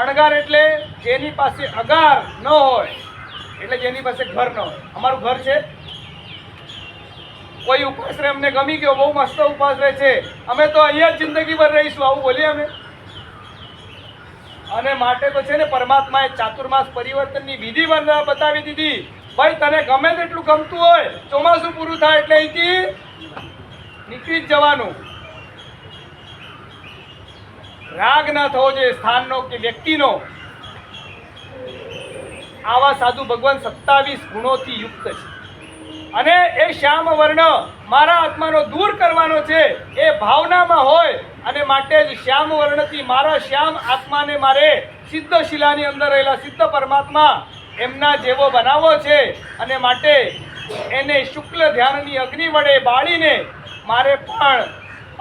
અણગાર એટલે જેની પાસે અગાર ન હોય, એટલે જેની પાસે ઘર ન હોય. અમારું ઘર છે, કોઈ ઉપાશ્રય અમને ગમી ગયો, બહુ મસ્ત ઉપાશ્રય છે, અમે તો અહીંયા જ જિંદગીભર રહીશું, આવું બોલીએ અમે. અને માટે તો છે ને પરમાત્માએ ચાતુર્માસ પરિવર્તનની વિધિ બતાવી દીધી. ભાઈ તને ગમે તેટલું ગમતું હોય, ચોમાસું પૂરું થાય એટલે અહીંથી નીકળી જ જવાનું. રાગ ના થવો જોઈએ સ્થાનનો કે વ્યક્તિનો. આવા સાધુ ભગવાન 27 ગુણોથી યુક્ત છે. અને એ શ્યામ વર્ણ મારા આત્માનો દૂર કરવાનો છે એ ભાવનામાં હોય અને માટે જ શ્યામ વર્ણથી મારા શ્યામ આત્માને મારે સિદ્ધ શિલાની અંદર રહેલા સિદ્ધ પરમાત્મા એમના જેવો બનાવવો છે. અને માટે એને શુક્લ ધ્યાનની અગ્નિ વડે બાળીને મારે પણ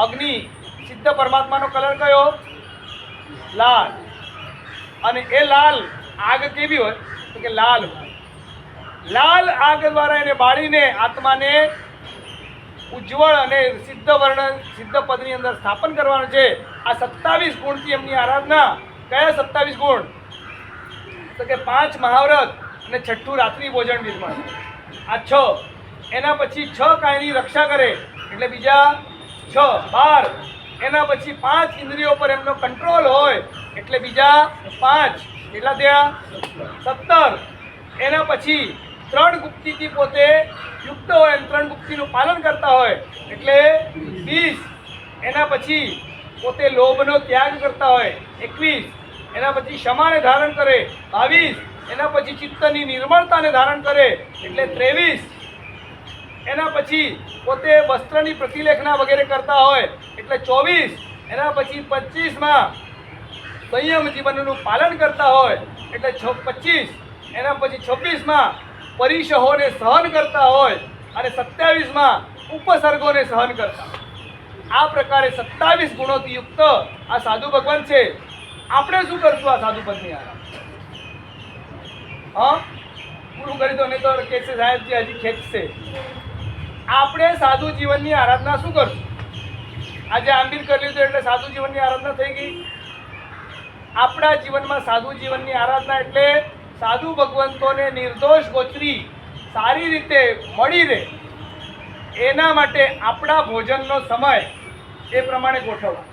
અગ્નિ, સિદ્ધ પરમાત્માનો કલર કયો? લાલ. અને એ લાલ આગ કેવી હોય? તો કે લાલ હોય. લાલ આગ દ્વારા એને બાળીને આત્માને ઉજ્જવળ અને સિદ્ધ વર્ણ સિદ્ધ પદની અંદર સ્થાપન કરવાનું છે. આ 27 ગુણથી એમની આરાધના. કયા 27 ગુણ? તો કે 5 મહાવ્રત અને 6ઠું રાત્રિ ભોજન નિર્માણ. આ 6. એના પછી 6 કાયની રક્ષા કરે એટલે બીજા 6, 12. એના પછી 5 ઇન્દ્રિયો પર એમનો કંટ્રોલ હોય એટલે બીજા 5. કેટલા થયા? 17. એના પછી 3 ગુપ્તિથી પોતે યુક્ત હોય અને 3 ગુપ્તિનું પાલન કરતા હોય એટલે 20. એના પછી પોતે લોભનો ત્યાગ કરતા હોય 21. એના પછી ક્ષમાને ધારણ કરે 22. એના પછી ચિત્તની નિર્મળતાને ધારણ કરે એટલે 23. એના પછી પોતે વસ્ત્રની પ્રતિલેખના વગેરે કરતા હોય એટલે 24. એના પછી 25માં સંયમ જીવનનું પાલન કરતા હોય એટલે 25. એના પછી 26માં પરિશહોને સહન કરતા હોય અને 27માં ઉપસર્ગોને સહન કરતા. આ પ્રકારે 27 ગુણોથી યુક્ત આ સાધુ ભગવાન છે. આપણે શું કરશું આ સાધુ પદની આરામ? હા, પૂરું કરી દો, નહીં તો કે છે સાહેબજી હજી ખેંચશે. આપણે સાધુ જીવનની આરાધના શું કરશું? આજે આંબીર કરી લીધું એટલે સાધુ જીવનની આરાધના થઈ ગઈ. આપણા જીવનમાં સાધુ જીવનની આરાધના એટલે સાધુ ભગવંતોને નિર્દોષ ગોચરી સારી રીતે મળી રહે એના માટે આપણા ભોજનનો સમય એ પ્રમાણે ગોઠવવા.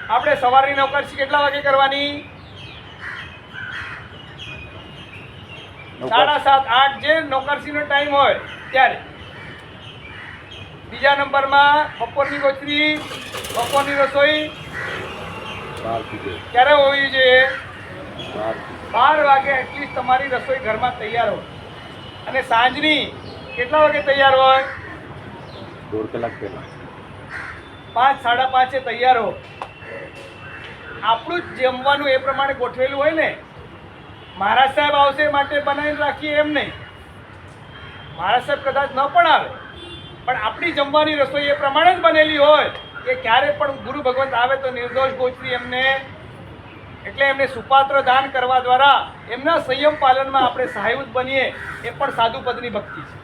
આપણે સવારની નોકરશી કેટલા વાગે કરવાની? 7:30, 8 જે નોકરશીનો ટાઈમ હોય ત્યારે. બીજા નંબરમાં બપોરની ગોચરી, બપોરની રસોઈ ક્યારે હોવી જોઈએ? 12 વાગે એટલીસ્ટ તમારી રસોઈ ઘરમાં તૈયાર હોય. અને સાંજની કેટલા વાગે તૈયાર હોય? 1.5 કલાક પહેલા 5 સાડા 5 તૈયાર હો. આપણું જ જમવાનું એ પ્રમાણે ગોઠવેલું હોય ને. મહારાજ સાહેબ આવશે માટે બનાવીને રાખીએ એમ નહીં. મહારાજ સાહેબ કદાચ ન પણ આવે, પણ આપણી જમવાની રસોઈ એ પ્રમાણે જ બનેલી હોય કે ક્યારે પણ ગુરુ ભગવંત આવે તો નિર્દોષ ગોચરી એમને, એટલે એમને સુપાત્ર દાન કરવા દ્વારા એમના સંયમ પાલનમાં આપણે સહાયભૂત બનીએ. એ પણ સાધુ પદની ભક્તિ છે.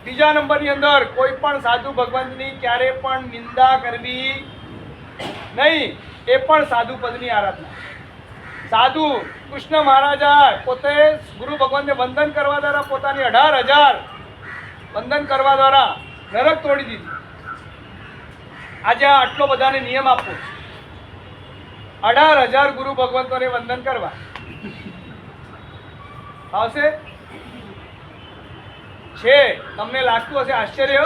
બીજા નંબરની અંદર કોઈ પણ સાધુ ભગવંતની ક્યારે પણ નિંદા કરવી નહીં. એ પણ સાધુ પદની આરાધના. સાધુ કૃષ્ણ મહારાજા પોતે ગુરુ ભગવાનને વંદન કરવા દ્વારા પોતાની 18,000 વંદન કરવા દ્વારા નરક તોડી દીધી. આજે આટલો બધાને નિયમ આપવો છે. 18,000 ગુરુ ભગવંતોને વંદન કરવા આવશે છે. તમને લાગતું હશે આશ્ચર્ય.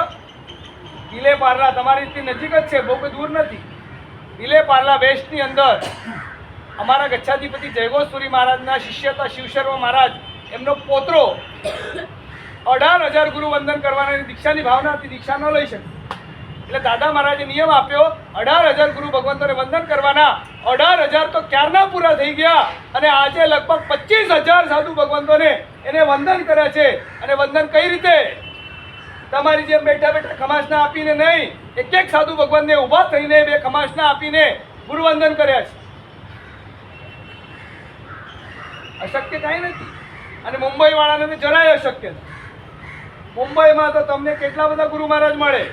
વિલે પાર્લા તમારી નજીક જ છે, બહુ કોઈ દૂર નથી. વિલે પાર્લા વેસ્ટની અંદર અમારા ગચ્છાધિપતિ જયગોસ્વરી મહારાજના શિષ્ય હતા શિવશર્મા મહારાજ. એમનો પોતરો 18,000 ગુરુ વંદન કરવાની દીક્ષાની ભાવના હતી, દીક્ષા ન લઈ શકે. એટલે દાદા મહારાજે નિયમ આપ્યો 18,000 ગુરુ ભગવંતોને વંદન કરવાના. 18,000 તો ક્યારના પૂરા થઈ ગયા અને આજે લગભગ 25,000 સાધુ ભગવંતોને એને વંદન કર્યા છે. અને વંદન કઈ રીતે? તમારી જેમ બેઠા બેઠા ખમાસના આપીને નહીં, એક એક સાધુ ભગવાનને ઊભા થઈને 2 ખમાસના આપીને ગુરુવંદન કર્યા છે. અશક્ય કાંઈ નથી. અને મુંબઈ વાળાને તો જરાય અશક્ય નથી. મુંબઈમાં તો તમને કેટલા બધા ગુરુ મહારાજ મળે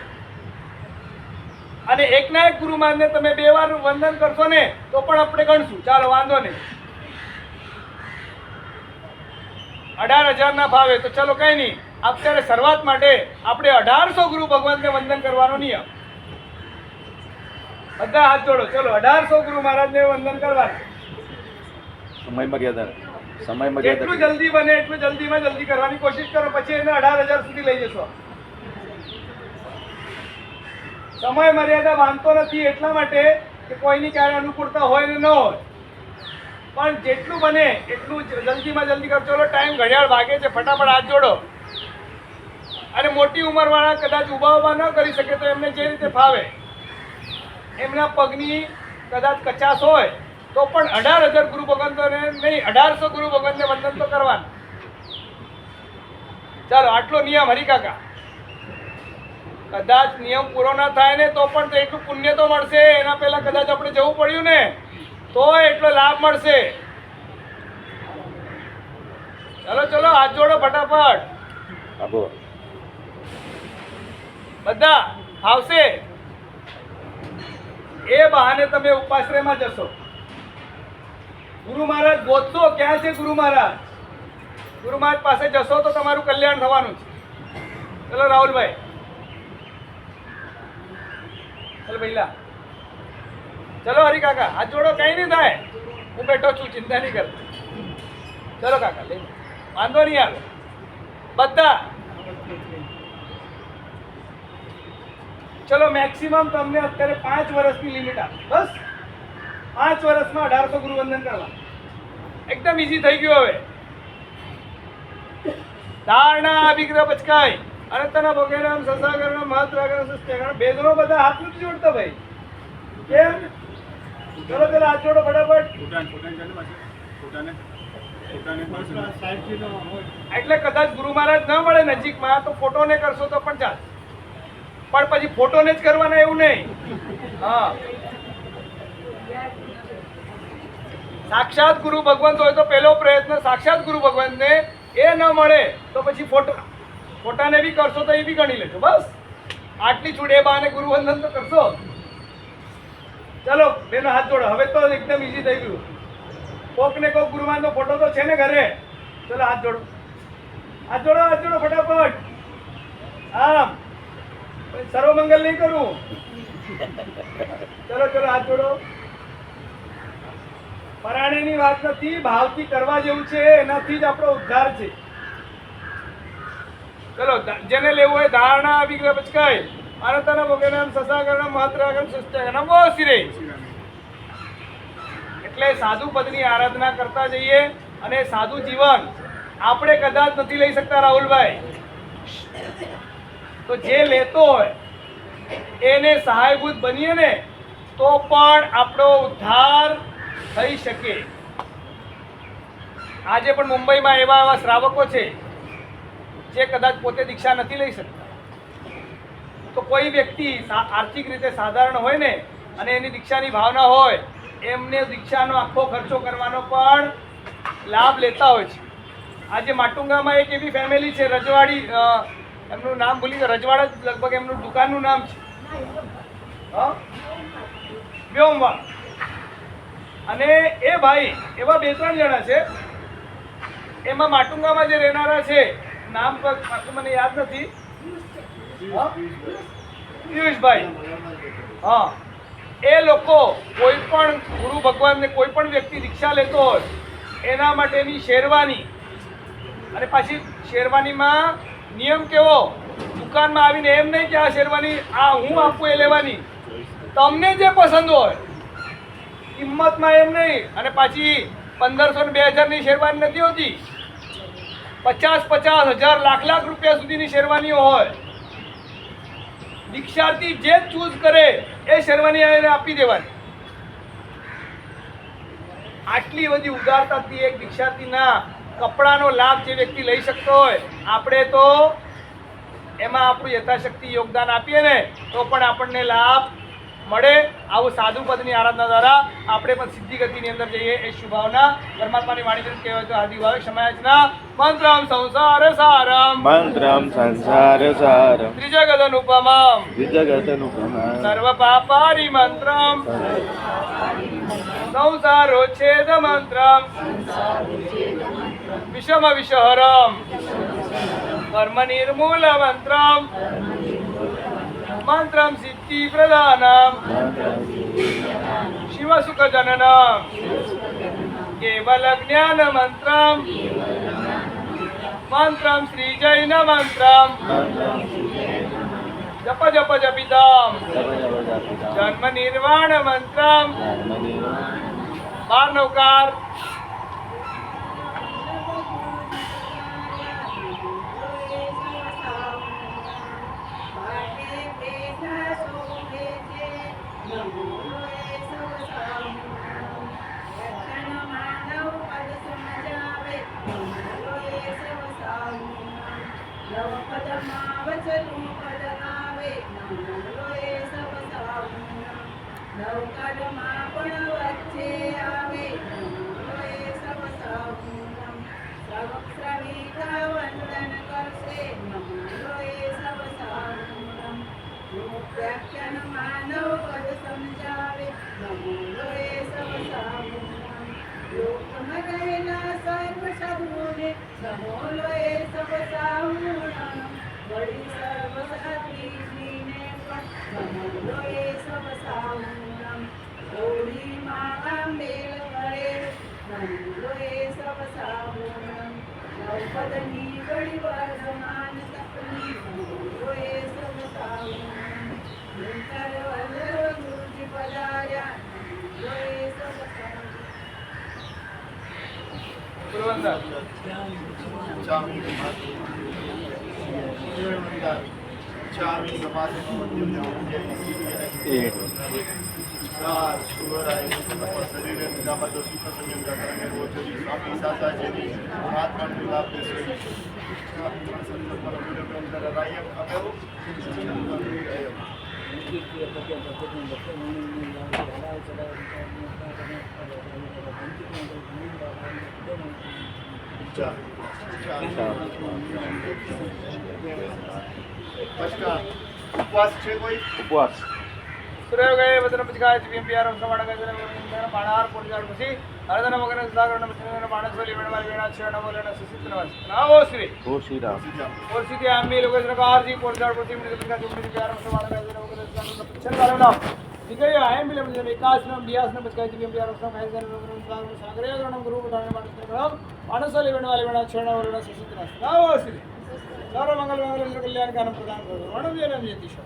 અને એકના એક ગુરુ મહારાજને તમે 2 વાર વંદન કરશો ને તો પણ આપણે ગણશું. ચાલો વાંધો નહીં. 18,000 ના ભાવે તો ચલો કઈ નહીં. અત્યારે શરૂઆત માટે આપણે 1800 ગુરુ ભગવાનને વંદન કરવાનો નિયમ. બધા હાથ જોડો. ચલો 1800 ગુરુ મહારાજને વંદન કરવાના. સમય મર્યાદા જેટલું જલ્દી બને એટલું જલ્દીમાં જલ્દી કરવાની કોશિશ કરો. પછી એને 18,000 સુધી લઈ જશો. સમય મર્યાદા માનતો નથી એટલા માટે કે કોઈની ક્યારે અનુકૂળતા હોય ને ન હોય, પણ જેટલું બને એટલું જલ્દીમાં જલ્દી કરો. ચલો ટાઈમ ઘડિયાળ વાગે છે, ફટાફટ હાથ જોડો. અને મોટી ઉંમરવાળા કદાચ ઊભા ન કરી શકે તો એમને જે રીતે ફાવે, એમના પગની કદાચ કચાશ હોય તો પણ 18,000 ગુરુ ભગવંતોને નહીં, 1800 ગુરુ ભગવંતને વંદન તો કરવાનું. ચાલો આટલો નિયમ. હરિકાકા કદાચ નિયમ પૂરો ના થાય ને તો પણ એટલું પુણ્ય તો મળશે. એના પહેલા કદાચ આપણે જવું પડ્યું ને તો એટલો લાભ મળશે. ચલો ચલો હાથ જોડો ફટાફટ. બધા આવશે. એ બહાને તમે ઉપાશ્રયમાં જશો. ગુરુ મહારાજ ગોતશો. ક્યાં છે ગુરુ મહારાજ? ગુરુ મહારાજ પાસે જશો તો તમારું કલ્યાણ થવાનું છે. ચલો રાહુલભાઈ, ચલો ભૈલા, ચલો હરી કાકા હાથ જોડો. કઈ નહીં થાય, હું બેઠો છું, ચિંતા નહીં કરતો. ચલો કાકા લઈ વાંધો નહીં આવે. બધા ચલો મેક્સિમમ તમને અત્યારે 5 વર્ષની લિમિટ આપો. બસ 5 વર્ષમાં 1800 ગુરુ વંદન કરવા. એકદમ ઈઝી થઈ ગયું. હવે ધારણા અભિગ્રહ પચકાય અને તના ભોગેરામ સસાગરણ મહત્રાગરણ સસ્તેગણ. બેદરો બધા હાથ નથી જોડતા ભાઈ. કેમ? ચલો ચલો હાથ જોડો ફટાફટ. એટલે કદાચ ગુરુ મહારાજ ન મળે નજીકમાં તો ફોટોને કરશો તો પણ ચાલે, પણ પછી ફોટોને જ કરવાના એવું નહીં. હા, સાક્ષાત ગુરુ ભગવંત હોય તો પહેલો પ્રયત્ન સાક્ષાત ગુરુ ભગવંતને. એ ન મળે તો પછી ફોટાને બી કરશો તો એ બી ગણી લેજો. બસ આટલી છૂટ. એ બહાને ગુરુ વંદન તો કરશો. ચલો બેનો હાથ જોડો. હવે તો એકદમ ઈઝી થઈ ગયું. કોક ને કોક ગુરુમાનનો ફોટો તો છે ને ઘરે. ચલો હાથ જોડો. હાથ જોડો, હાથ જોડો ફટાફટ. આમ સર્વમંગલ નહીં કરું. ચલો ચલો હાથ જોડો. પરાણીની વાત નથી, ભાવથી કરવા જેવું છે. એનાથી જ આપણો ઉદ્ધાર છે. ચલો જેને લેવું હોય ધારણા અભિગ્રહ પચકાય અનંતના ભોગેનામ સસાગરણ મહત્રાગણ સસ્તગણ નમો શિરે. એટલે સાધુ પદની આરાધના કરતા જઈએ. અને સાધુ જીવન આપણે કદાચ નથી લઈ શકતા રાહુલભાઈ, તો જે લેતો હોય એને સહાયભૂત બનીએ ને તો પણ આપણો ઉદ્ધાર થઈ શકે. આજે પણ મુંબઈમાં એવા એવા શ્રાવકો છે જે કદાચ પોતે દીક્ષા નથી લઈ શકતા. તો કોઈ વ્યક્તિ આર્થિક રીતે સાધારણ હોય ને અને એની દીક્ષાની ભાવના હોય, એમને દીક્ષાનો આખો ખર્ચો કરવાનો પણ લાભ લેતા હોય છે. આજે માટુંગામાં એક એવી ફેમિલી છે, રજવાડી, એમનું નામ ભૂલી ગયો, રજવાડા જ લગભગ એમનું દુકાનનું નામ છે, વ્યોમવા. અને એ ભાઈ એવા 2-3 જણા છે. એમાં માટુંગામાં જે રહેનારા છે, નામ પાછું મને યાદ નથી, પિયુષભાઈ. હા, એ લોકો કોઈ પણ ગુરુ ભગવાનને કોઈ પણ વ્યક્તિ દીક્ષા લેતો હોય એના માટેની શેરવાની, અને પાછી શેરવાનીમાં નિયમ કેવો, દુકાનમાં આવીને એમ નહીં કે આ શેરવાની આ હું આપું એ લેવાની, તમને જે પસંદ હોય કિંમતમાં એમ નહીં. અને પાછી 1500 ને 2000ની શેરવાની નથી હોતી, 50,000 લાખ રૂપિયા સુધીની શેરવાનીઓ હોય. દીક્ષાર્થી જે ચૂઝ કરે એ શેરવાની એને આપી દેવાની. આટલી બધી ઉદારતાથી એક દીક્ષાર્થીના કપડાનો લાભ જે વ્યક્તિ લઈ શકતો હોય, આપણે તો એમાં આપણું યથાશક્તિ યોગદાન આપીએ ને તો પણ આપણને લાભ મળે. આવું સાધુ પદની આરાધના દ્વારા આપણે પણ સિદ્ધિ ગતિની અંદર જઈએ એ શુભાવના. પરમાત્માની વાણી તરફ કહેવાય તો હાર્દિક ભાવે ક્ષમાયાચના. મંત્રમ સંસાર સારમ મંત્રમ સંસાર સારમ ત્રિજગત અનુપમમ વિજગતનુપમમ સર્વ પાપારી મંત્રમ સંસારોચ્છેદ મંત્રમ વિષમ વિષહરમ કર્મ નિર્મૂલ મંત્રમ મંત્રમ સિદ્ધિ પ્રદાનમ શિવ સુખ જનનમ કેવલ જ્ઞાન મંત્રમ મંત્રમ શ્રી જૈન મંત્રમ જપ જપ જપિતમ જન્મ નિર્વાણ મંત્રમ 12 નવકાર. ઉપવાસ છે કોઈ? ઉપવાસ સૂર્ય ગયે વદન પચકાય દિવ્યમ પ્યારમ સવાડ ગયે બાણાર પોળજાર પછી હરદન મગન સાગર નમસ્તે બાણસવલી વેણવાલી વેણા છે નવલના સુસિતનવાસ નાવો શ્રી ઓ શ્રી રામ और सीधे आम्ही लोक सरकारजी पोरजाड प्रति मिळते पिका जुमडी प्यार सवाड गये पिछन वाला नाम ठीक है आए मिले मुझे विकास नाम बियास नाम पचकाय दिव्यम प्यारम सवाड गये सागरे गणम गुरु उठाने मानस बाणसवली वेणवाली वेणा છે નવલના સુસિતનવાસ નાવો શ્રી સર્વ મંગલ મંગલ કલ્યાણ કામ પ્રદાन કરો વણવ્ય નમ યતિશ